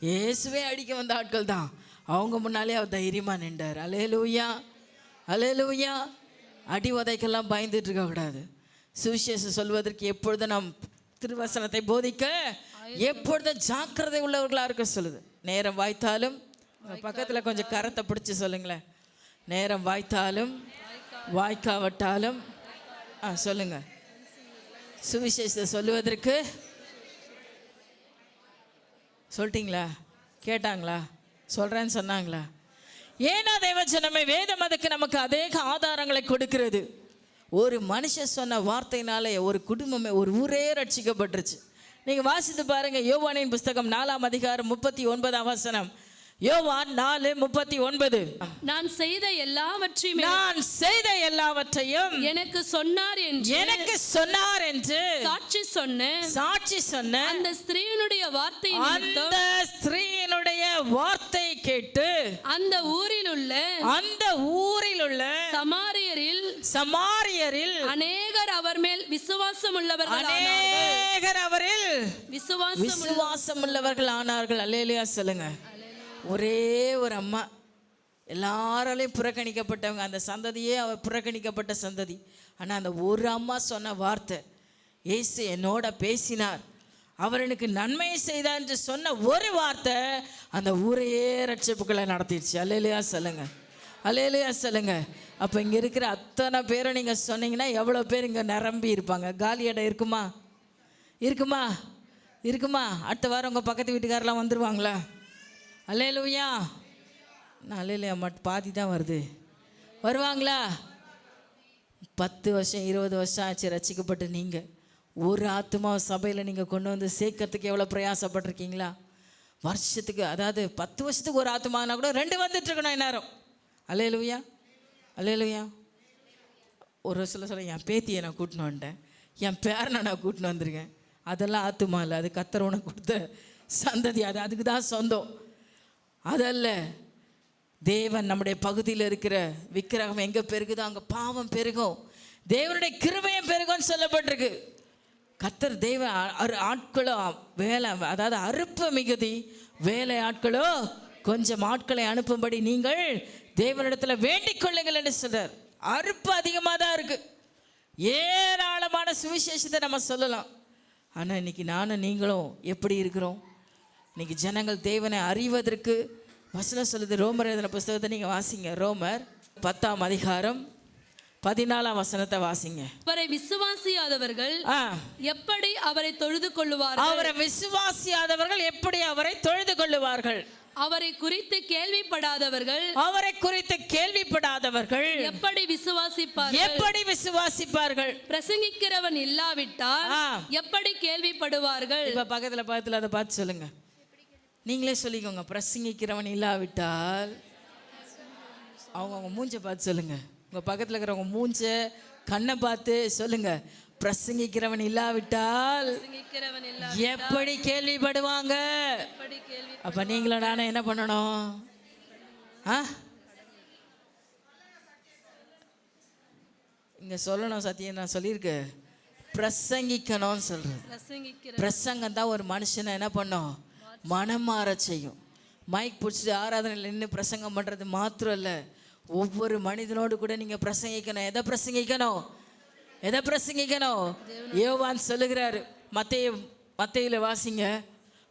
இயேசுவே அடிக்க வந்த ஆட்கள் தான். அவங்க முன்னாலே அவர் தைரியமாக நின்றார். அல்லேலூயா, அல்லேலூயா. அடி உதைக்கெல்லாம் பயந்துட்டு இருக்கக்கூடாது. சுவிசேஷம் சொல்வதற்கு எப்பொழுதும் நாம் திருவசனத்தை போதிக்க எப்பொழுதும் ஜாக்கிரதை உள்ளவர்களாக இருக்க சொல்லுது. நேரம் வாய்த்தாலும், பக்கத்தில் கொஞ்சம் கரத்தை பிடிச்சி சொல்லுங்களேன். நேரம் வாய்த்தாலும் வாய்க்காவட்டாலும் சொல்லுங்க. சுவிசேஷத்தை சொல்லுவதற்கு சொல்லிட்டீங்களா? கேட்டாங்களா? சொல்கிறேன்னு சொன்னாங்களா? ஏன்னா தேவஜனமே, வேதம் அதுக்கு நமக்கு அநேக ஆதாரங்களை கொடுக்கிறது. ஒரு மனுஷன் சொன்ன வார்த்தையினாலே ஒரு குடும்பமே, ஒரு ஊரே ரட்சிக்கப்பட்டுருச்சு. நீங்கள் வாசித்து பாருங்க. யோவானின் புஸ்தகம் 4ஆம் அதிகாரம் 39ஆம் வசனம். யோவான் 4:39. நான் செய்த எல்லாவற்றையும் எனக்கு சொன்னார் என்று சாட்சி சொன்ன அந்த ஸ்திரீயினுடைய வார்த்தை கேட்டு அந்த ஊரில் உள்ள சமாரியரில் அநேகர் அவர் மேல் விசுவாசம் உள்ளவர்கள் ஆனார்கள். அல்லேலூயா சொல்லுங்க. ஒரே ஒரு அம்மா, எல்லாராலையும் புறக்கணிக்கப்பட்டவங்க, அந்த சந்ததியே அவர் புறக்கணிக்கப்பட்ட சந்ததி. ஆனால் அந்த ஒரு அம்மா சொன்ன வார்த்தை, இயேசு என்னோட பேசினார், அவர் எனக்கு நன்மையை செய்தார் என்று சொன்ன ஒரு வார்த்தை அந்த ஊரையே ரட்சிப்புக்களை நடத்திடுச்சு. அல்லேலூயா சொல்லுங்க, அல்லேலூயா சொல்லுங்க. அப்போ இங்கே இருக்கிற அத்தனை பேரும் நீங்கள் சொன்னீங்கன்னா எவ்வளோ பேர் இங்கே நிரம்பி இருப்பாங்க? காலி இடம் இருக்குமா? இருக்குமா? அடுத்த வாரம் உங்கள் பக்கத்து வீட்டுக்காரெலாம் வந்துடுவாங்களா? அல்லேலூயா. நான் அல்லேலூயா மட்டும் பாதி தான் வருது. வருவாங்களா? 10 வருஷம் 20 வருஷம் ஆச்சு ரட்சிக்கப்பட்டு நீங்கள் ஒரு ஆத்மா சபையில் நீங்கள் கொண்டு வந்து சேர்க்கறதுக்கு எவ்வளோ பிரயாசப்பட்டிருக்கீங்களா? வருஷத்துக்கு, அதாவது 10 வருஷத்துக்கு ஒரு ஆத்மானா கூட 2 வந்துட்டுருக்கணும் இந்நேரம். அல்லேலூயா, அல்லேலூயா. ஒரு சொல்ல என் பேத்தியை நான் கூட்டின்னு வந்துட்டேன், என் பேரனை நான் கூட்டின்னு வந்திருக்கேன். அதெல்லாம் ஆத்துமா இல்லை, அது கர்த்தர் உனக்கு கொடுத்த சந்ததி, அது அதுக்கு தான் சொந்தம். அதல்ல, தேவன் நம்முடைய பகுதியில் இருக்கிற விக்கிரகம் எங்கே பெருகுதோ அங்கே பாவம் பெருகும், தேவனுடைய கிருபையும் பெருகும்னு சொல்லப்பட்டிருக்கு. கர்த்தர் தேவ ஆட்களோ வேலை, அதாவது அறுப்பு மிகுதி, வேலை ஆட்களோ கொஞ்சம் ஆட்களை அனுப்பும்படி நீங்கள் தேவனிடத்தில் வேண்டிக் கொள்ளுங்கள் என்று சொல்றார். அறுப்பு அதிகமாக தான் இருக்கு, ஏராளமான சுவிசேஷத்தை நம்ம சொல்லலாம். ஆனால் இன்னைக்கு நானும் நீங்களும் எப்படி இருக்கிறோம்? இன்னைக்கு ஜனங்கள் தேவனை அறிவதற்கு வசனம் சொல்லுது. ரோமர் எழுதின புஸ்தகத்தை நீங்கள் வாசிங்க. ரோமர் 10ஆம் அதிகாரம் 14ஆம் வசனத்தை வாசிங்க. அவரை விசுவாசியாதவர்கள் எப்படி அவரை தொழுது கொள்ளுவார்கள்? அவரை விசுவாசியாதவர்கள் எப்படி அவரை தொழுது கொள்ளுவார்கள்? அவரை குறித்து கேள்விப்படாதவர்கள் எப்படி விசுவாசிப்பார்கள்? பிரசங்கிக்கிறவன் இல்லாவிட்டால் எப்படி கேள்விப்படுவார்கள்? இப்ப பக்கத்துல அதை பார்த்து சொல்லுங்க, நீங்களே சொல்லிக்கோங்க. பிரசங்கிக்கிறவன் இல்லாவிட்டால், அவங்க மூஞ்ச பார்த்து சொல்லுங்க. உங்க பக்கத்துல இருக்கிறவங்க மூஞ்ச கண்ணை பார்த்து சொல்லுங்க, பிரசங்கிக்கிறவன் இல்லாவிட்டால் எப்படி கேள்விப்படுவாங்க? அப்ப நீங்களும் நானும் என்ன பண்ணணும்? இங்க சொல்லணும். சத்தியம் நான் சொல்லியிருக்கேன், பிரசங்கிக்கணும்னு சொல்றேன். பிரசங்கம் தான் ஒரு மனுஷனை என்ன பண்ணும்? மனம் மாற செய்யும். மைக் பிடிச்சிட்டு ஆராதனையில் நின்று பிரசங்கம் பண்றது மாத்திரம் இல்லை, ஒவ்வொரு மனிதனோடு கூட நீங்க பிரசங்கிக்கணும். எதை பிரசங்கிக்கணும்? யோவான் சொல்லுகிறாரு, மத்தேயுல வாசிங்க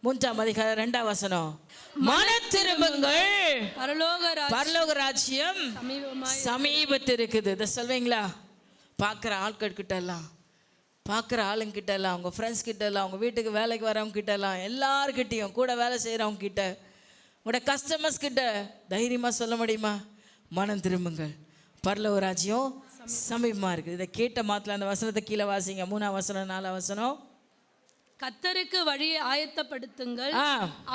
3ஆம் அதிகாரம் 2ஆம் வசனம். மனம் திரும்புங்கள், பரலோக ராஜ்யம் சமீபத்தில் இருக்குது. இதை சொல்வீங்களா? பார்க்குற ஆட்கிட்ட எல்லாம், பார்க்குற ஆளுங்கிட்ட எல்லாம், அவங்க ஃப்ரெண்ட்ஸ் கிட்ட எல்லாம், அவங்க வீட்டுக்கு வேலைக்கு வரவங்க கிட்ட எல்லாம், எல்லார்கிட்டையும், கூட வேலை செய்கிறவங்க கிட்ட, உங்களோட கஸ்டமர்ஸ் கிட்ட தைரியமாக சொல்ல முடியுமா? மனம் திரும்புங்கள், பரலோக ராஜ்யம் சமீபமாக இருக்குது. இதை கேட்ட மாத்திரம் அந்த வசனத்தை கீழே வாசிங்க. 3ஆம் வசனம் 4ஆம் வசனம். கர்த்தருக்கு வழியை ஆயத்தப்படுத்துங்கள்,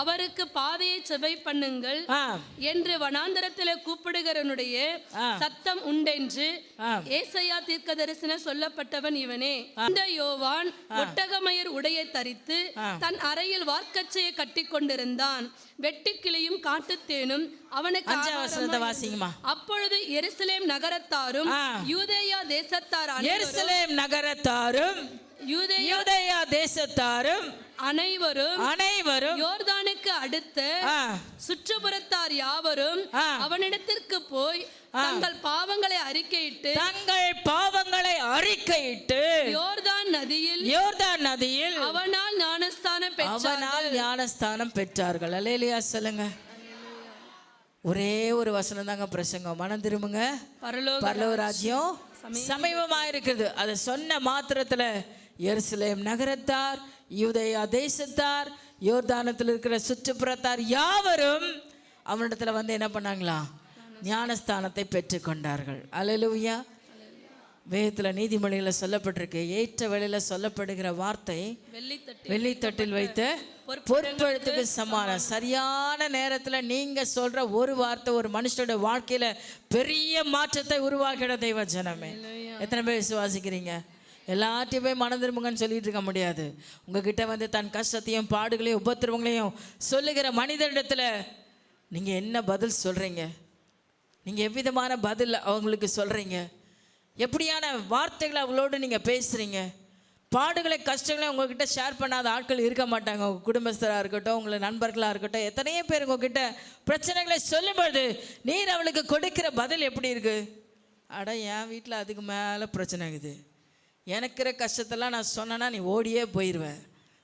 அவருக்கு பாதையை செவை பண்ணுங்கள் என்று வனாந்தரத்திலே கூப்பிடுகிறவனுடைய சத்தம் உண்டென்று ஏசாயா தீர்க்கதரிசனம் சொல்லப்பட்டவன் இவனே. இந்த யோவான் ஒட்டகமயிர் உடையை தரித்து தன் அறையில் வார்க்கச்சையை கட்டி கொண்டிருந்தான். வெட்டுக்கிளியும் காட்டுத்தேனும் அவனுக்கு வாசிங்கம்மா. அப்பொழுது எருசலேம் நகரத்தாரும் யூதேயா தேசத்தாரும் அனைவரும் யோர்தானுக்கு அடுத்த சுற்றுப்புறத்தார் யாவரும் அவனிடத்திற்கு போய் தங்கள் பாவங்களை அறிக்கையிட்டு யோர்தான் நதியில் அவனால் ஞானஸ்தானம் பெற்றார்கள். அல்லேலூயா சொல்லுங்க. ஒரே ஒரு வசனம் தாங்க பிரசங்கம். மனம் திரும்புங்க, பரலோக ராஜ்யம் சமீபமா இருக்குது. அதை சொன்ன மாத்திரத்துல எருசலேம் நகரத்தார், யூதேயா தேசத்தார், யோர்தானத்தில் இருக்கிற சுற்றுப்புறத்தார் யாவரும் அவனிடத்துல வந்து என்ன பண்ணாங்களா? ஞானஸ்தானத்தை பெற்றுக்கொண்டார்கள். அல்லேலூயா. வேதத்தில் நீதிமொழியில் சொல்லப்பட்டிருக்கு, ஏற்ற வேளையில் சொல்லப்படுகிற வார்த்தை வெள்ளித்தட்டில் வைத்த பொற்பழுத்துக்கு சமானம். சரியான நேரத்தில் நீங்கள் சொல்கிற ஒரு வார்த்தை ஒரு மனுஷனோட வாழ்க்கையில் பெரிய மாற்றத்தை உருவாக்கிட தெய்வ ஜனமே. எத்தனை பேர் விசுவாசிக்கிறீங்க? எல்லாத்தையும் போய் மனம் திரும்புங்கன்னு சொல்லிட்டு இருக்க முடியாது. உங்ககிட்ட வந்து தன் கஷ்டத்தையும் பாடுகளையும் உபத்திரவங்களையும் சொல்லுகிற மனிதனிடத்தில் நீங்கள் என்ன பதில் சொல்கிறீங்க? நீங்கள் எவ்விதமான பதில் அவங்களுக்கு சொல்கிறீங்க? எப்படியான வார்த்தைகளை அவங்களோடு நீங்கள் பேசுகிறீங்க? பாடுகளை கஷ்டங்களை உங்ககிட்ட ஷேர் பண்ணாத ஆட்கள் இருக்க மாட்டாங்க. உங்கள் குடும்பஸ்தராக இருக்கட்டும், உங்களை நண்பர்களாக இருக்கட்டும், எத்தனையோ பேர் உங்ககிட்ட பிரச்சனைகளை சொல்லும்போது நீர் அவளுக்கு கொடுக்கிற பதில் எப்படி இருக்குது? அட, என் வீட்டில் அதுக்கு மேலே பிரச்சனை இருக்குது, எனக்குற கஷ்டத்தெல்லாம் நான் சொன்னேன்னா நீ ஓடியே போயிடுவேன்,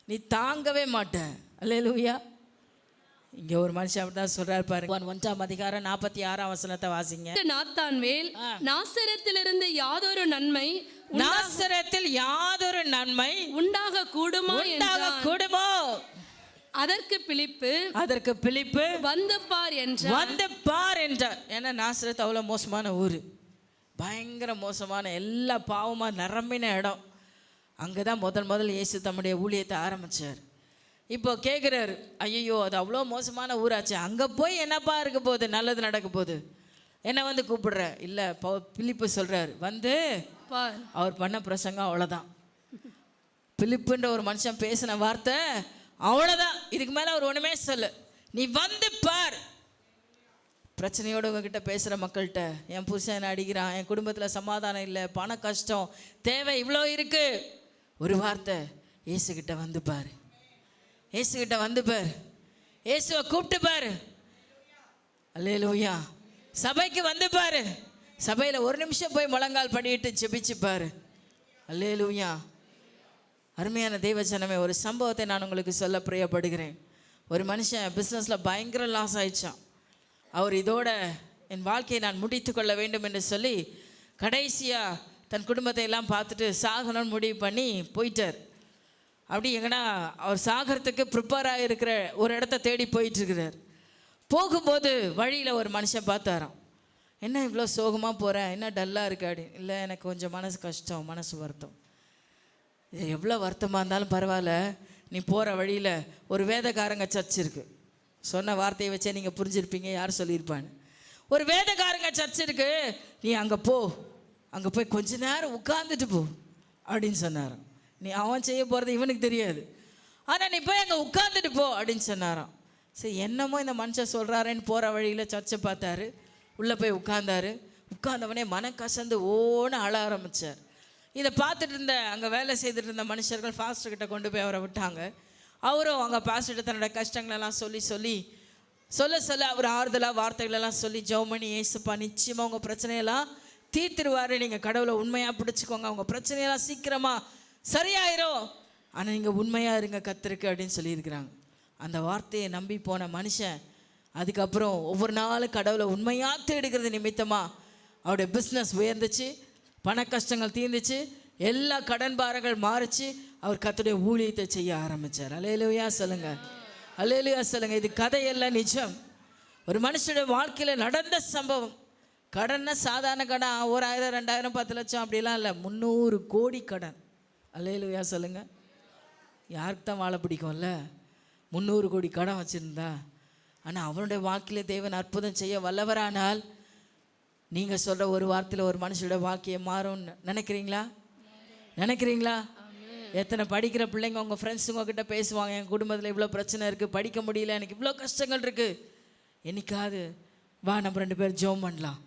நீ தாங்கவே மாட்டேன். அல்லேலூயா. இங்க ஒரு மனுஷன் அப்படிதான் சொல்றாரு பாருங்க. 1ஆம் அதிகாரம் 46ஆம் வசனத்தை வாசிங்க. நாத்தான்வேல் நாசரேத்திலிருந்து யாதொரு நன்மை உண்டாக கூடுமோ? அதற்கு பிலிப்பு வந்து பார் என்றார். ஏன்னா நாசரேத் அவ்வளவு மோசமான ஊரு. பயங்கர மோசமான எல்லா பாவமாக நிரம்பின இடம். அங்கே தான் முதல் இயேசு தம்முடைய ஊழியத்தை ஆரம்பித்தார். இப்போ கேட்குறாரு, ஐயோ அது அவ்வளோ மோசமான ஊராச்சு, அங்கே போய் என்னப்பா இருக்க போகுது, நல்லது நடக்க போகுது, என்ன வந்து கூப்பிடுற? இல்லை, பிலிப்பு சொல்கிறார், வந்து பார். அவர் பண்ண பிரசங்கம் அவ்வளோதான். பிலிப்புன்ற ஒரு மனுஷன் பேசின வார்த்தை அவ்வளோதான், இதுக்கு மேலே அவர் ஒன்றுமே சொல்ல. நீ வந்து பார். பிரச்சனையோடு உங்ககிட்ட பேசுகிற மக்கள்கிட்ட, என் புருஷன் என்ன அடிக்கிறான், என் குடும்பத்தில் சமாதானம் இல்லை, பண கஷ்டம், தேவை இவ்வளோ இருக்குது, ஒரு வார்த்தை, இயேசுகிட்ட வந்து பாரு, இயேசுகிட்ட வந்து பாரு, இயேசுவை கூப்பிட்டு பாரு. அல்லேலூயா. சபைக்கு வந்து பாரு, சபையில் ஒரு நிமிஷம் போய் முழங்கால் படிட்டு ஜெபிச்சு பாரு. அல்லேலூயா. அருமையான தேவஜனமே, ஒரு சம்பவத்தை நான் உங்களுக்கு சொல்ல பிரியப்படுகிறேன். ஒரு மனுஷன் பிஸ்னஸில் பயங்கர லாஸ் ஆயிடுச்சான். அவர் இதோட என் வாழ்க்கையை நான் முடித்து கொள்ள வேண்டும் என்று சொல்லி கடைசியாக தன் குடும்பத்தை எல்லாம் பார்த்துட்டு சாகணும்னு முடிவு பண்ணி போயிட்டார். அப்படி எங்கன்னா அவர் சாகிறதுக்கு ப்ரிப்பேராக இருக்கிற ஒரு இடத்த தேடி போயிட்டுருக்கிறார். போகும்போது வழியில் ஒரு மனுஷன் பார்த்தாராம். என்ன இவ்வளோ சோகமாக போகிறேன், என்ன டல்லாக இருக்காடி? இல்லை, எனக்கு கொஞ்சம் மனசு கஷ்டம், மனசு வருத்தம். இது எவ்வளோ வருத்தமாக இருந்தாலும் பரவாயில்ல, நீ போகிற வழியில் ஒரு வேதக்காரங்க சர்ச் இருக்குது. சொன்ன வார்த்தையை வச்சே நீங்கள் புரிஞ்சிருப்பீங்க யார் சொல்லியிருப்பான்னு. ஒரு வேதக்காரங்க சர்ச் இருக்கு, நீ அங்கே போ, அங்கே போய் கொஞ்ச நேரம் உட்காந்துட்டு போ அப்படின்னு சொன்னாராம். நீ அவன் செய்ய போகிறது இவனுக்கு தெரியாது, ஆனால் நீ போய் அங்கே உட்காந்துட்டு போ அப்படின்னு சொன்னாராம். சரி, என்னமோ இந்த மனுஷன் சொல்கிறாரேன்னு போகிற வழியில் சர்ச்சை பார்த்தாரு, உள்ளே போய் உட்கார்ந்தாரு. உட்கார்ந்தவனே மனம் கசந்து ஓன்னு அழ ஆரம்பித்தார். இதை பார்த்துட்டு இருந்த அங்கே வேலை செய்துட்டு இருந்த மனுஷர்கள் ஃபாஸ்டர்கிட்ட கொண்டு போய் அவரை விட்டாங்க. அவரும் அங்கே பாஸ்டர்கிட்ட தன்னோட கஷ்டங்களெல்லாம் சொல்ல அவர் ஆறுதலாக வார்த்தைகளெல்லாம் சொல்லி, ஜெபமணி, ஏசுப்பா நிச்சயமாக உங்கள் பிரச்சனையெல்லாம் தீர்த்துருவார், நீங்கள் கடவுளை உண்மையாக பிடிச்சிக்கோங்க, உங்கள் பிரச்சனையெல்லாம் சீக்கிரமாக சரியாயிரும், ஆனால் நீங்கள் உண்மையாக இருங்க கர்த்தருக்கு அப்படின்னு சொல்லியிருக்கிறாங்க. அந்த வார்த்தையை நம்பி போன மனுஷன் அதுக்கப்புறம் ஒவ்வொரு நாளும் கடவுளை உண்மையாக தேடுகிறது நிமித்தமாக அவருடைய பிஸ்னஸ் உயர்ந்துச்சு, பண கஷ்டங்கள் தீர்ந்துச்சு, எல்லா கடன் பாரங்கள் மாறிச்சு, அவர் கர்த்தருடைய ஊழியத்தை செய்ய ஆரம்பித்தார். அல்லேலூயா சொல்லுங்க, அல்லேலூயா சொல்லுங்க. இது கதையெல்லாம் நிஜம். ஒரு மனுஷனுடைய வாழ்க்கையில் நடந்த சம்பவம். கடன்னா சாதாரண கடன் 1000, 2000, 10 லட்சம் அப்படிலாம் இல்லை, 300 கோடி கடன். அல்லேலூயா சொல்லுங்க. யாருக்கு தான் வாழ பிடிக்கும்ல, 300 கோடி கடன் வச்சுருந்தா. ஆனால் அவனுடைய வாழ்க்கையில் தேவன் அற்புதம் செய்ய வல்லவரானால் நீங்கள் சொல்கிற ஒரு வார்த்தையில் ஒரு மனுஷனோட வாழ்க்கையை மாறும்னு நினைக்கிறீங்களா? எத்தனை படிக்கிற பிள்ளைங்க உங்கள் ஃப்ரெண்ட்ஸ் உங்ககிட்ட பேசுவாங்க, என் குடும்பத்தில் இவ்வளோ பிரச்சனை இருக்குது, படிக்க முடியல, எனக்கு இவ்வளோ கஷ்டங்கள் இருக்குது, என்னைக்காவது வா நம்ம 2 பேர் ஜெபம் பண்ணலாம்,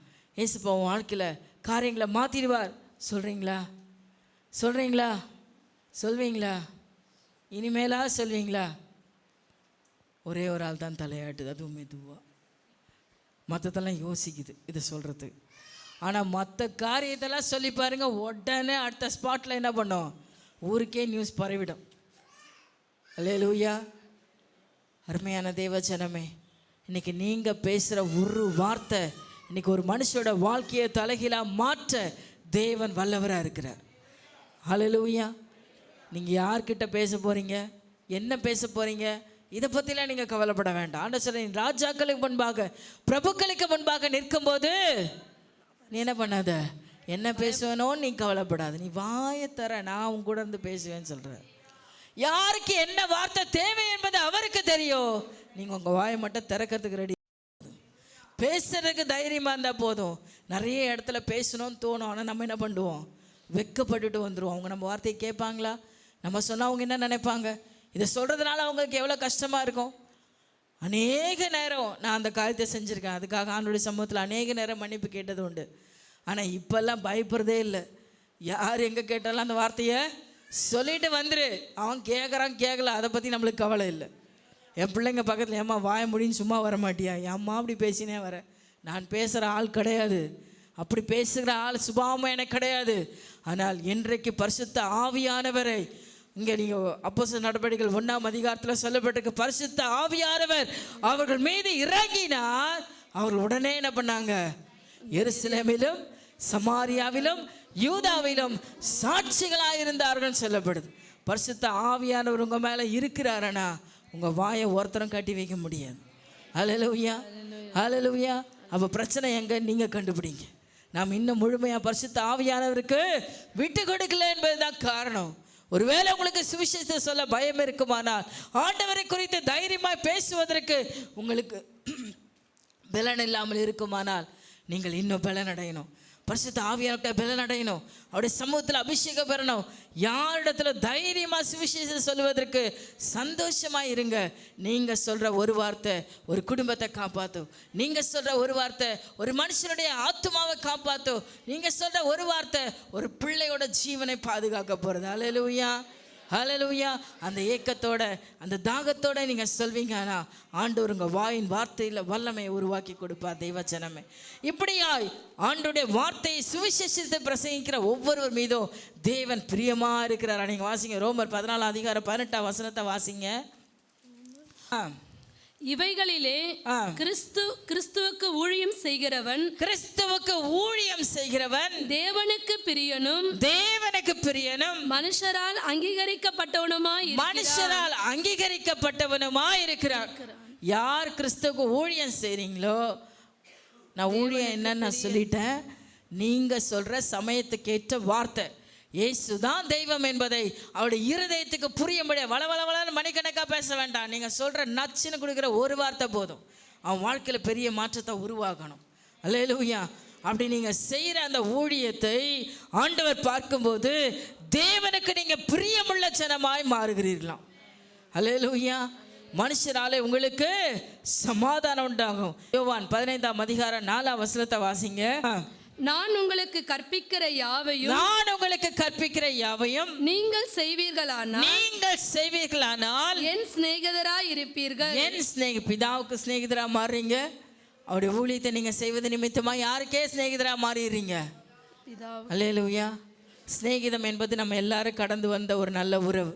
ஏசுப்பா உன் வாழ்க்கையில் காரியங்களை மாற்றிடுவார் சொல்வீங்களா? இனிமேலா சொல்வீங்களா? ஒரே ஒரு ஆள் தான் தலையாட்டுது, அதுவும் மெதுவாக. மற்றதெல்லாம் யோசிக்குது இதை சொல்கிறது. ஆனால் மற்ற காரியத்தெல்லாம் சொல்லி பாருங்க, உடனே அடுத்த ஸ்பாட்டில் என்ன பண்ணோம், ஊருக்கே நியூஸ் பரவிடும். அல்லேலூயா. அருமையான தேவஜனமே, இன்றைக்கி நீங்கள் பேசுகிற ஒரு வார்த்தை இன்றைக்கி ஒரு மனுஷனோட வாழ்க்கையை தலைகீழாக மாற்ற தேவன் வல்லவராக இருக்கிறார். அல்லேலூயா. நீங்கள் யார்கிட்ட பேச போகிறீங்க, என்ன பேச போகிறீங்க, இதை பற்றிலாம் நீங்கள் கவலைப்பட வேண்டாம். ஆண்டவர் சொல்றேன், ராஜாக்களுக்கு முன்பாக பிரபுக்களுக்கு முன்பாக நிற்கும்போது நீ என்ன பண்ணாத, என்ன பேசுவேனோன்னு நீ கவலைப்படாது, நீ வாயை தர, நான் உன் கூட இருந்து பேசுவேன்னு சொல்கிறேன். யாருக்கு என்ன வார்த்தை தேவை என்பது அவருக்கு தெரியும். நீங்கள் உங்கள் வாயை மட்டும் திறக்கிறதுக்கு ரெடி, பேசுறதுக்கு தைரியமாக இருந்தால் போதும். நிறைய இடத்துல பேசணும்னு தோணும், ஆனால் நம்ம என்ன பண்ணுவோம், வெக்கப்பட்டுட்டு வந்துடுவோம். அவங்க நம்ம வார்த்தையை கேட்பாங்களா, நம்ம சொன்னால் அவங்க என்ன நினைப்பாங்க, இதை சொல்கிறதுனால அவங்களுக்கு எவ்வளோ கஷ்டமாக இருக்கும். அநேக நேரம் நான் அந்த காரியத்தை செஞ்சுருக்கேன், அதுக்காக ஆண்டவருடைய சமூகத்தில் அநேக நேரம் மன்னிப்பு கேட்டது உண்டு. ஆனால் இப்போல்லாம் பயப்படுறதே இல்லை. யார் எங்கே கேட்டாலும் அந்த வார்த்தையை சொல்லிட்டு வந்துரு, அவன் கேட்குறான் கேட்கல, அதை பற்றி நம்மளுக்கு கவலை இல்லை. என் பிள்ளைங்க பக்கத்தில் ஏம்மா வாய முடின்னு சும்மா வர மாட்டியா, ஏம்மா அப்படி பேசினே வர, நான் பேசுகிற ஆள் கிடையாது, அப்படி பேசுகிற ஆள் சுபாவம் எனக்கு கிடையாது. ஆனால் இன்றைக்கு பரிசுத்த ஆவியானவரை, இங்கே நீங்கள் அப்போஸ்தலர் நடவடிக்கைகள் 1ஆம் அதிகாரத்தில் சொல்லப்பட்டிருக்கு, பரிசுத்த ஆவியானவர் அவர்கள் மீது இறங்கினார். அவர்கள் உடனே என்ன பண்ணாங்க, எருசலேமிலும் சமாரியாவிலும் யூதாவிலும் சாட்சிகளாக இருந்தார்கள் சொல்லப்படுது. பரிசுத்த ஆவியானவர் உங்கள் மேலே இருக்கிறாரனா உங்கள் வாயை ஒருத்தரும் கட்டி வைக்க முடியாது. அல்லேலூயா, அல்லேலூயா. அப்போ பிரச்சனை எங்கே நீங்கள் கண்டுபிடிங்க. நாம் இன்னும் முழுமையாக பரிசுத்த ஆவியானவருக்கு விட்டு கொடுக்கல என்பதுதான் காரணம். ஒருவேளை உங்களுக்கு சுவிசேஷத்தை சொல்ல பயம் இருக்குமானால், ஆண்டவரை குறித்து தைரியமாய் பேசுவதற்கு உங்களுக்கு பலன் இல்லாமல் இருக்குமானால், நீங்கள் இன்னும் பலன் அடையணும். பரிசுத்த ஆவியானவர்கிட்ட பலன் அடையணும். அவருடைய சமூகத்தில் அபிஷேகம் பெறணும். யாரிடத்துல தைரியமாக சுவிசேஷம் சொல்வதற்கு சந்தோஷமாக இருங்க. நீங்கள் சொல்கிற ஒரு வார்த்தை ஒரு குடும்பத்தை காப்பாற்றும். நீங்கள் சொல்கிற ஒரு வார்த்தை ஒரு மனுஷனுடைய ஆத்துமாவை காப்பாற்றும். நீங்கள் சொல்கிற ஒரு வார்த்தை ஒரு பிள்ளையோட ஜீவனை பாதுகாக்க போகிறது. அல்லேலூயா, ஹல்லேலூயா. அந்த ஏக்கத்தோட அந்த தாகத்தோட நீங்கள் சொல்வீங்கன்னா ஆண்டவர் உங்கள் வாயின் வார்த்தையில் வல்லமையை உருவாக்கி கொடுப்பார். தெய்வச்சனமே, இப்படியாய் ஆண்டோடைய வார்த்தையை சுவிசேஷத்தை பிரசங்கிக்கிற ஒவ்வொருவர் மீதும் தேவன் பிரியமாக இருக்கிறார். நீங்கள் வாசிங்க ரோமர் 14:18 வாசிங்க. இவைகளிலே கிறிஸ்துவுக்கு ஊழியம் செய்கிறவன் தேவனுக்கு பிரியனும் மனுஷரால் அங்கீகரிக்கப்பட்டவனுமாய் இருக்கிறார். யார் கிறிஸ்துவுக்கு ஊழியம் செய்றீங்களோ, நான் ஊழியம் என்னன்னு நான் சொல்லிட்டேன். நீங்க சொல்ற சமயத்துக்கு ஏற்ற வார்த்தை இயேசுதான் தெய்வம் என்பதை அவருடைய இருதயத்துக்கு புரியும்படியா வளவளவளன்னு மணிக்கணக்காக பேச வேண்டாம். நீங்கள் சொல்கிற நச்சுன்னு கொடுக்குற ஒரு வார்த்தை போதும், அவன் வாழ்க்கையில் பெரிய மாற்றத்தை உருவாக்கணும். அல்லேலூயா. அப்படி நீங்கள் செய்கிற அந்த ஊழியத்தை ஆண்டவர் பார்க்கும்போது தேவனுக்கு நீங்கள் பிரியமுள்ள ஜனமாய் மாறுகிறீர்களாம். அல்லேலூயா. மனுஷராலே உங்களுக்கு சமாதானம் உண்டாகும். யோவான் 15:4 வாசிங்க. நான் உங்களுக்கு கற்பிக்கிற யாவையும் நீங்கள் செய்வீர்களானால் என் சிநேகிதராய் இருப்பீர்கள். பிதாவுக்கு சிநேகிதரா மாறுறீங்க. அவருடைய ஊழியத்தை நீங்க செய்வது நிமித்தமா யாருக்கே சிநேகிதரா மாறிடுறீங்க. அல்லேலூயா. சிநேகிதம் என்பது நம்ம எல்லாரும் கடந்து வந்த ஒரு நல்ல உறவு.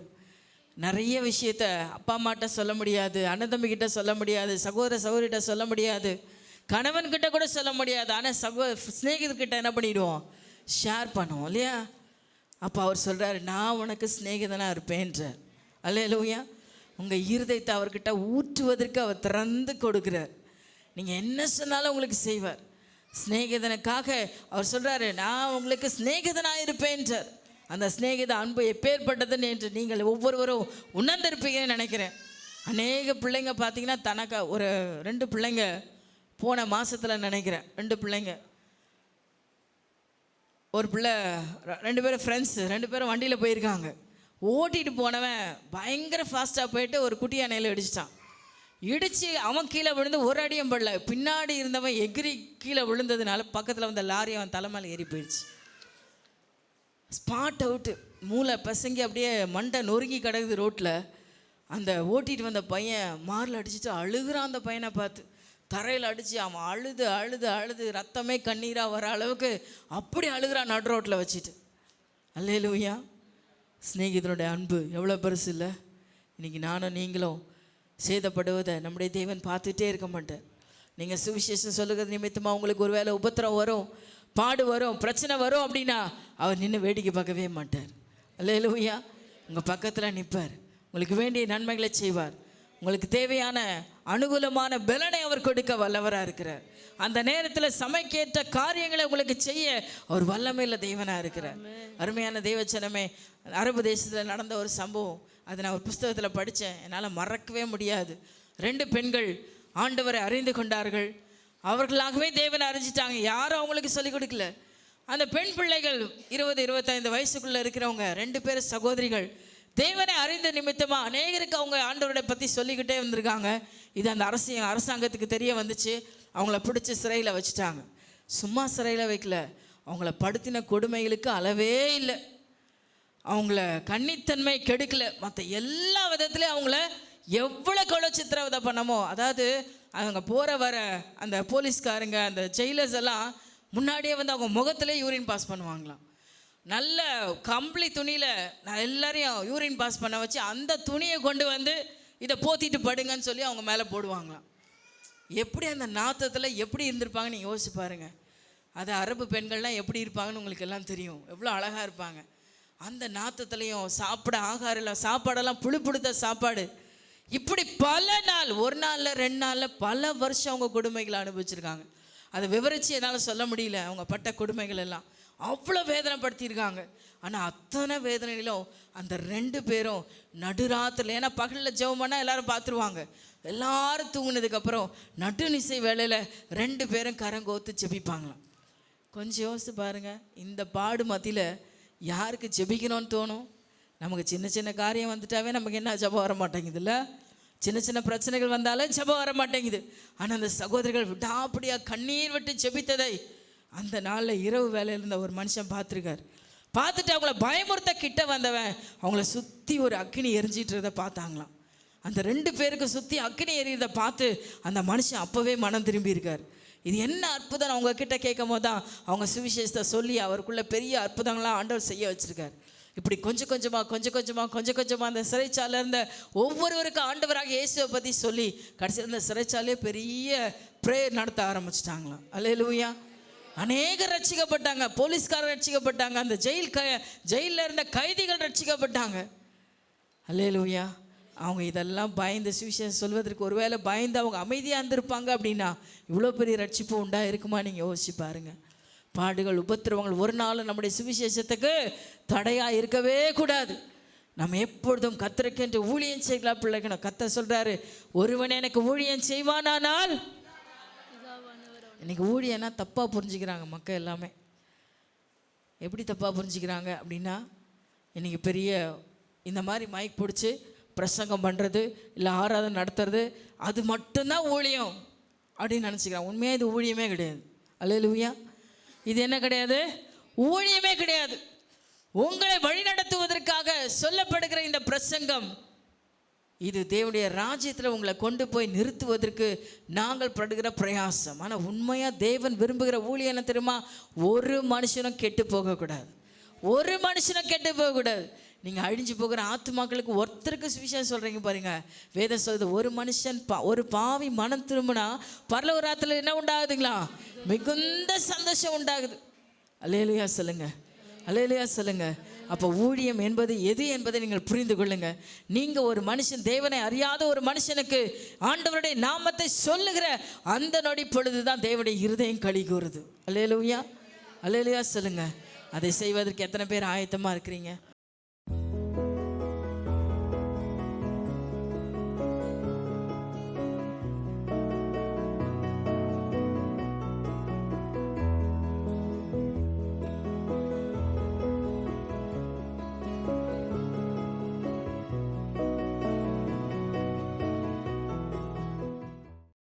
நிறைய விஷயத்த அப்பா அம்மாட்ட சொல்ல முடியாது, அண்ணன் தம்பி கிட்ட சொல்ல முடியாது, சகோதர சகோதரிகிட்ட சொல்ல முடியாது, கணவன்கிட்ட கூட சொல்ல முடியாது. ஆனால் சிநேகிதர்கிட்ட என்ன பண்ணிடுவோம், ஷேர் பண்ணுவோம் இல்லையா? அப்போ அவர் சொல்கிறார், நான் உனக்கு சிநேகிதனாக இருப்பேன்றார். அல்லேலூயா. உங்கள் இருதயத்தை அவர்கிட்ட ஊற்றுவதற்கு அவர் திறந்து கொடுக்குறார். நீங்கள் என்ன சொன்னாலும் உங்களுக்கு செய்வார். சிநேகிதனுக்காக அவர் சொல்கிறாரு, நான் உங்களுக்கு சிநேகிதனாக இருப்பேன்றார். அந்த சிநேகித அன்பு எப்பேற்பட்டதுன்னு என்று நீங்கள் ஒவ்வொருவரும் உணர்ந்திருப்பீங்கன்னு நினைக்கிறேன். அநேக பிள்ளைங்க பார்த்தீங்கன்னா தனக்கு ஒரு 2 பிள்ளைங்க போன மாதத்தில் நினைக்கிறேன், 2 பிள்ளைங்க, ஒரு பிள்ளை 2 பேரும் ஃப்ரெண்ட்ஸு, 2 பேரும் வண்டியில் போயிருக்காங்க. ஓட்டிகிட்டு போனவன் பயங்கர ஃபாஸ்ட்டாக போயிட்டு ஒரு குட்டி யானையில் இடிச்சிட்டான். இடித்து அவன் கீழே விழுந்து ஒரு அடியும் படல. பின்னாடி இருந்தவன் எகிரி கீழே விழுந்ததுனால பக்கத்தில் வந்த லாரி அவன் தலைமையில் ஏறி போயிடுச்சு. ஸ்பாட் அவுட்டு, மூளை பசங்கி அப்படியே மண்டை நொறுங்கி கிடக்குது ரோட்டில். அந்த ஓட்டிகிட்டு வந்த பையன் மாரில் அடிச்சுட்டு அழுகிறான். அந்த பையனை பார்த்து தரையில் அடித்து அவன் அழுது அழுது அழுது ரத்தமே கண்ணீராக வர அளவுக்கு அப்படி அழுகிறான் நடு ரோட்டில் வச்சுட்டு. அல்லேலூயா. சிநேகிதனுடைய அன்பு எவ்வளோ பெருசு இல்லை. இன்றைக்கி நானும் நீங்களும் சேதப்படுவதை நம்முடைய தேவன் பார்த்துட்டே இருக்க மாட்டார். நீங்கள் சுவிசேஷம் சொல்லுகிறது நிமித்தமாக உங்களுக்கு ஒரு வேளை உபத்திரம் வரும், பாடு வரும், பிரச்சனை வரும் அப்படின்னா அவர் நின்று வேடிக்கை பார்க்கவே மாட்டார். அல்லேலூயா. உங்கள் பக்கத்தில் நிற்பார், உங்களுக்கு வேண்டிய நன்மைகளை செய்வார், உங்களுக்கு தேவையான அனுகூலமான பலனை அவர் கொடுக்க வல்லவராக இருக்கிறார். அந்த நேரத்தில் சமைக்கேற்ற காரியங்களை உங்களுக்கு செய்ய அவர் வல்லமையில் தெய்வனாக இருக்கிறார். அருமையான தெய்வச்சனமே, அரபு தேசத்தில் நடந்த ஒரு சம்பவம், அதை நான் ஒரு புஸ்தகத்தில் படித்தேன், என்னால் மறக்கவே முடியாது. 2 பெண்கள் ஆண்டவரை அறிந்து கொண்டார்கள். அவர்களாகவே தேவனை அறிஞ்சிட்டாங்க, யாரும் அவங்களுக்கு சொல்லிக் கொடுக்கல. அந்த பெண் பிள்ளைகள் 20-25 வயசுக்குள்ளே இருக்கிறவங்க 2 பேர் சகோதரிகள் தேவனை அறிந்த நிமித்தமாக அநேகருக்கு அவங்க ஆண்டவரை பற்றி சொல்லிக்கிட்டே வந்திருக்காங்க. இது அந்த அரசாங்கத்துக்கு தெரிய வந்துச்சு. அவங்கள பிடிச்சி சிறையில் வச்சுட்டாங்க. சும்மா சிறையில் வைக்கல, அவங்கள படுத்தின கொடுமைகளுக்கு அளவே இல்லை. அவங்கள கன்னித்தன்மை கெடுக்கல, மற்ற எல்லா விதத்துலேயும் அவங்கள எவ்வளோ சித்திரவதை பண்ணமோ. அதாவது அவங்க போகிற வர அந்த போலீஸ்காரங்க, அந்த ஜெயிலர்ஸ் எல்லாம் முன்னாடியே வந்து அவங்க முகத்திலே யூரின் பாஸ் பண்ணுவாங்களாம். நல்ல கம்பளி துணியில் நான் எல்லாரையும் யூரின் பாஸ் பண்ண வச்சு அந்த துணியை கொண்டு வந்து இதை போத்திட்டு படுங்கன்னு சொல்லி அவங்க மேலே போடுவாங்களாம். எப்படி அந்த நாத்தத்தில் எப்படி இருந்திருப்பாங்கன்னு நீங்கள் யோசிச்சு பாருங்கள். அது அரபு பெண்கள்லாம் எப்படி இருப்பாங்கன்னு உங்களுக்கு எல்லாம் தெரியும், எவ்வளோ அழகாக இருப்பாங்க. அந்த நாத்தத்துலேயும் சாப்பிட ஆகாரம் இல்லை, சாப்பாடெல்லாம் புழுப்புடுத்த சாப்பாடு. இப்படி பல நாள், 1 நாளில் 2 நாளில் பல வருஷம் அவங்க கொடுமைகளை அனுபவிச்சிருக்காங்க. அதை விவரித்து என்னால் சொல்ல முடியல. அவங்க பட்ட கொடுமைகள் எல்லாம் அவ்வளோ வேதனைப்படுத்தியிருக்காங்க. ஆனால் அத்தனை வேதனையிலும் அந்த 2 பேரும் நடுராத்திரில், ஏன்னா பகலில் ஜெபம் பண்ணால் எல்லாரும் பார்த்துருவாங்க, எல்லாரும் தூங்கினதுக்கப்புறம் நடுநிசை வேளையில் 2 பேரும் கரங்கோத்து ஜெபிப்பாங்களாம். கொஞ்சம் யோசித்து பாருங்கள், இந்த பாடு மத்தியில் யாருக்கு ஜெபிக்கணும்னு தோணும்? நமக்கு சின்ன சின்ன காரியம் வந்துட்டாவே நமக்கு என்ன ஜெபம் வர மாட்டேங்குதுல்ல? சின்ன சின்ன பிரச்சனைகள் வந்தாலும் ஜெபம் வர மாட்டேங்குது. ஆனால் அந்த சகோதரர்கள் விடாப்படியாக கண்ணீர் விட்டு ஜெபித்ததை அந்த நாளில் இரவு வேலையில் இருந்த ஒரு மனுஷன் பார்த்துருக்கார். பார்த்துட்டு அவங்கள பயமுறுத்த கிட்ட வந்தவன் அவங்கள சுற்றி ஒரு அக்கினி எரிஞ்சிட்டுறதை பார்த்தாங்களாம். அந்த 2 பேருக்கு சுற்றி அக்கினி எறிகிறத பார்த்து அந்த மனுஷன் அப்போவே மனம் திரும்பி இருக்கார். இது என்ன அற்புதம் அவங்க கிட்ட கேட்கும் போது தான் அவங்க சுவிசேஷத்தை சொல்லி அவருக்குள்ள பெரிய அற்புதங்களாக ஆண்டவர் செய்ய வச்சுருக்கார். இப்படி கொஞ்சம் கொஞ்சமாக அந்த சிறைச்சாலை இருந்த ஒவ்வொருவருக்கும் ஆண்டவராக இயேசுவை பற்றி சொல்லி கடைசியில் இந்த சிறைச்சாலையே பெரிய ப்ரேயர் நடத்த ஆரம்பிச்சிட்டாங்களாம். அல்லேலூயா. அநேகர் ரட்சிக்கப்பட்டாங்க, போலீஸ்காரர் ரட்சிக்கப்பட்டாங்க, அந்த ஜெயிலில் இருந்த கைதிகள் ரட்சிக்கப்பட்டாங்க. அல்லேலூயா. அவங்க இதெல்லாம் பயந்து சுவிசேஷம் சொல்வதற்கு ஒருவேளை பயந்து அவங்க அமைதியாக இருந்திருப்பாங்க அப்படின்னா இவ்வளோ பெரிய ரட்சிப்பு உண்டா இருக்குமா? நீங்கள் யோசிச்சு பாருங்கள். பாடுகள், உபத்திரவங்கள் ஒரு நாள் நம்முடைய சுவிசேஷத்துக்கு தடையாக இருக்கவே கூடாது. நம்ம எப்பொழுதும் கர்த்தருக்கென்று ஊழியம் செய்யலாம் பிள்ளைக்கணும். கர்த்தர் சொல்கிறாரு, ஒருவன் எனக்கு ஊழியம் செய்வானானால். இன்றைக்கி ஊழியன்னா தப்பாக புரிஞ்சுக்கிறாங்க மக்கள் எல்லாமே. எப்படி தப்பாக புரிஞ்சுக்கிறாங்க அப்படின்னா, இன்றைக்கி பெரிய இந்த மாதிரி மைக் பிடிச்சி பிரசங்கம் பண்ணுறது இல்லை ஆராதனை நடத்துறது அது மட்டும்தான் ஊழியம் அப்படின்னு நினச்சிக்கிறாங்க. உண்மையாக இது ஊழியமே கிடையாது. அல்லேலூயா. இது என்ன கிடையாது? ஊழியமே கிடையாது. உங்களை வழிநடத்துவதற்காக சொல்லப்படுகிற இந்த பிரசங்கம் இது தேவனுடைய ராஜ்யத்தில் உங்களை கொண்டு போய் நிறுத்துவதற்கு நாங்கள் படுகிற பிரயாசம். ஆனால் உண்மையாக தேவன் விரும்புகிற ஊழியம் என்ன தெரியுமா? ஒரு மனுஷனும் கெட்டு போகக்கூடாது. ஒரு மனுஷனும் கெட்டு போகக்கூடாது. நீங்கள் அழிஞ்சு போகிற ஆத்துமாக்களுக்கு ஒருத்தருக்கு சுவிசேஷம் சொல்கிறீங்க பாருங்கள். வேதம் சொல்லுது, ஒரு மனுஷன் ஒரு பாவி மனம் திரும்பினா பரலோகத்தில் என்ன உண்டாகுதுங்களா? மிகுந்த சந்தோஷம் உண்டாகுது. அல்லேலூயா சொல்லுங்க, அல்லேலூயா சொல்லுங்க. அப்போ ஊழியம் என்பது எது என்பதை நீங்கள் புரிந்து கொள்ளுங்க. நீங்கள் ஒரு மனுஷன், தேவனை அறியாத ஒரு மனுஷனுக்கு ஆண்டவருடைய நாமத்தை சொல்லுகிற அந்த நொடி பொழுது தான் தேவனுடைய இருதயம் களி கூறுது. அல்லேலூயா, அல்லேலூயா சொல்லுங்க. அதை செய்வதற்கு எத்தனை பேர் ஆயத்தமாக இருக்கிறீங்க?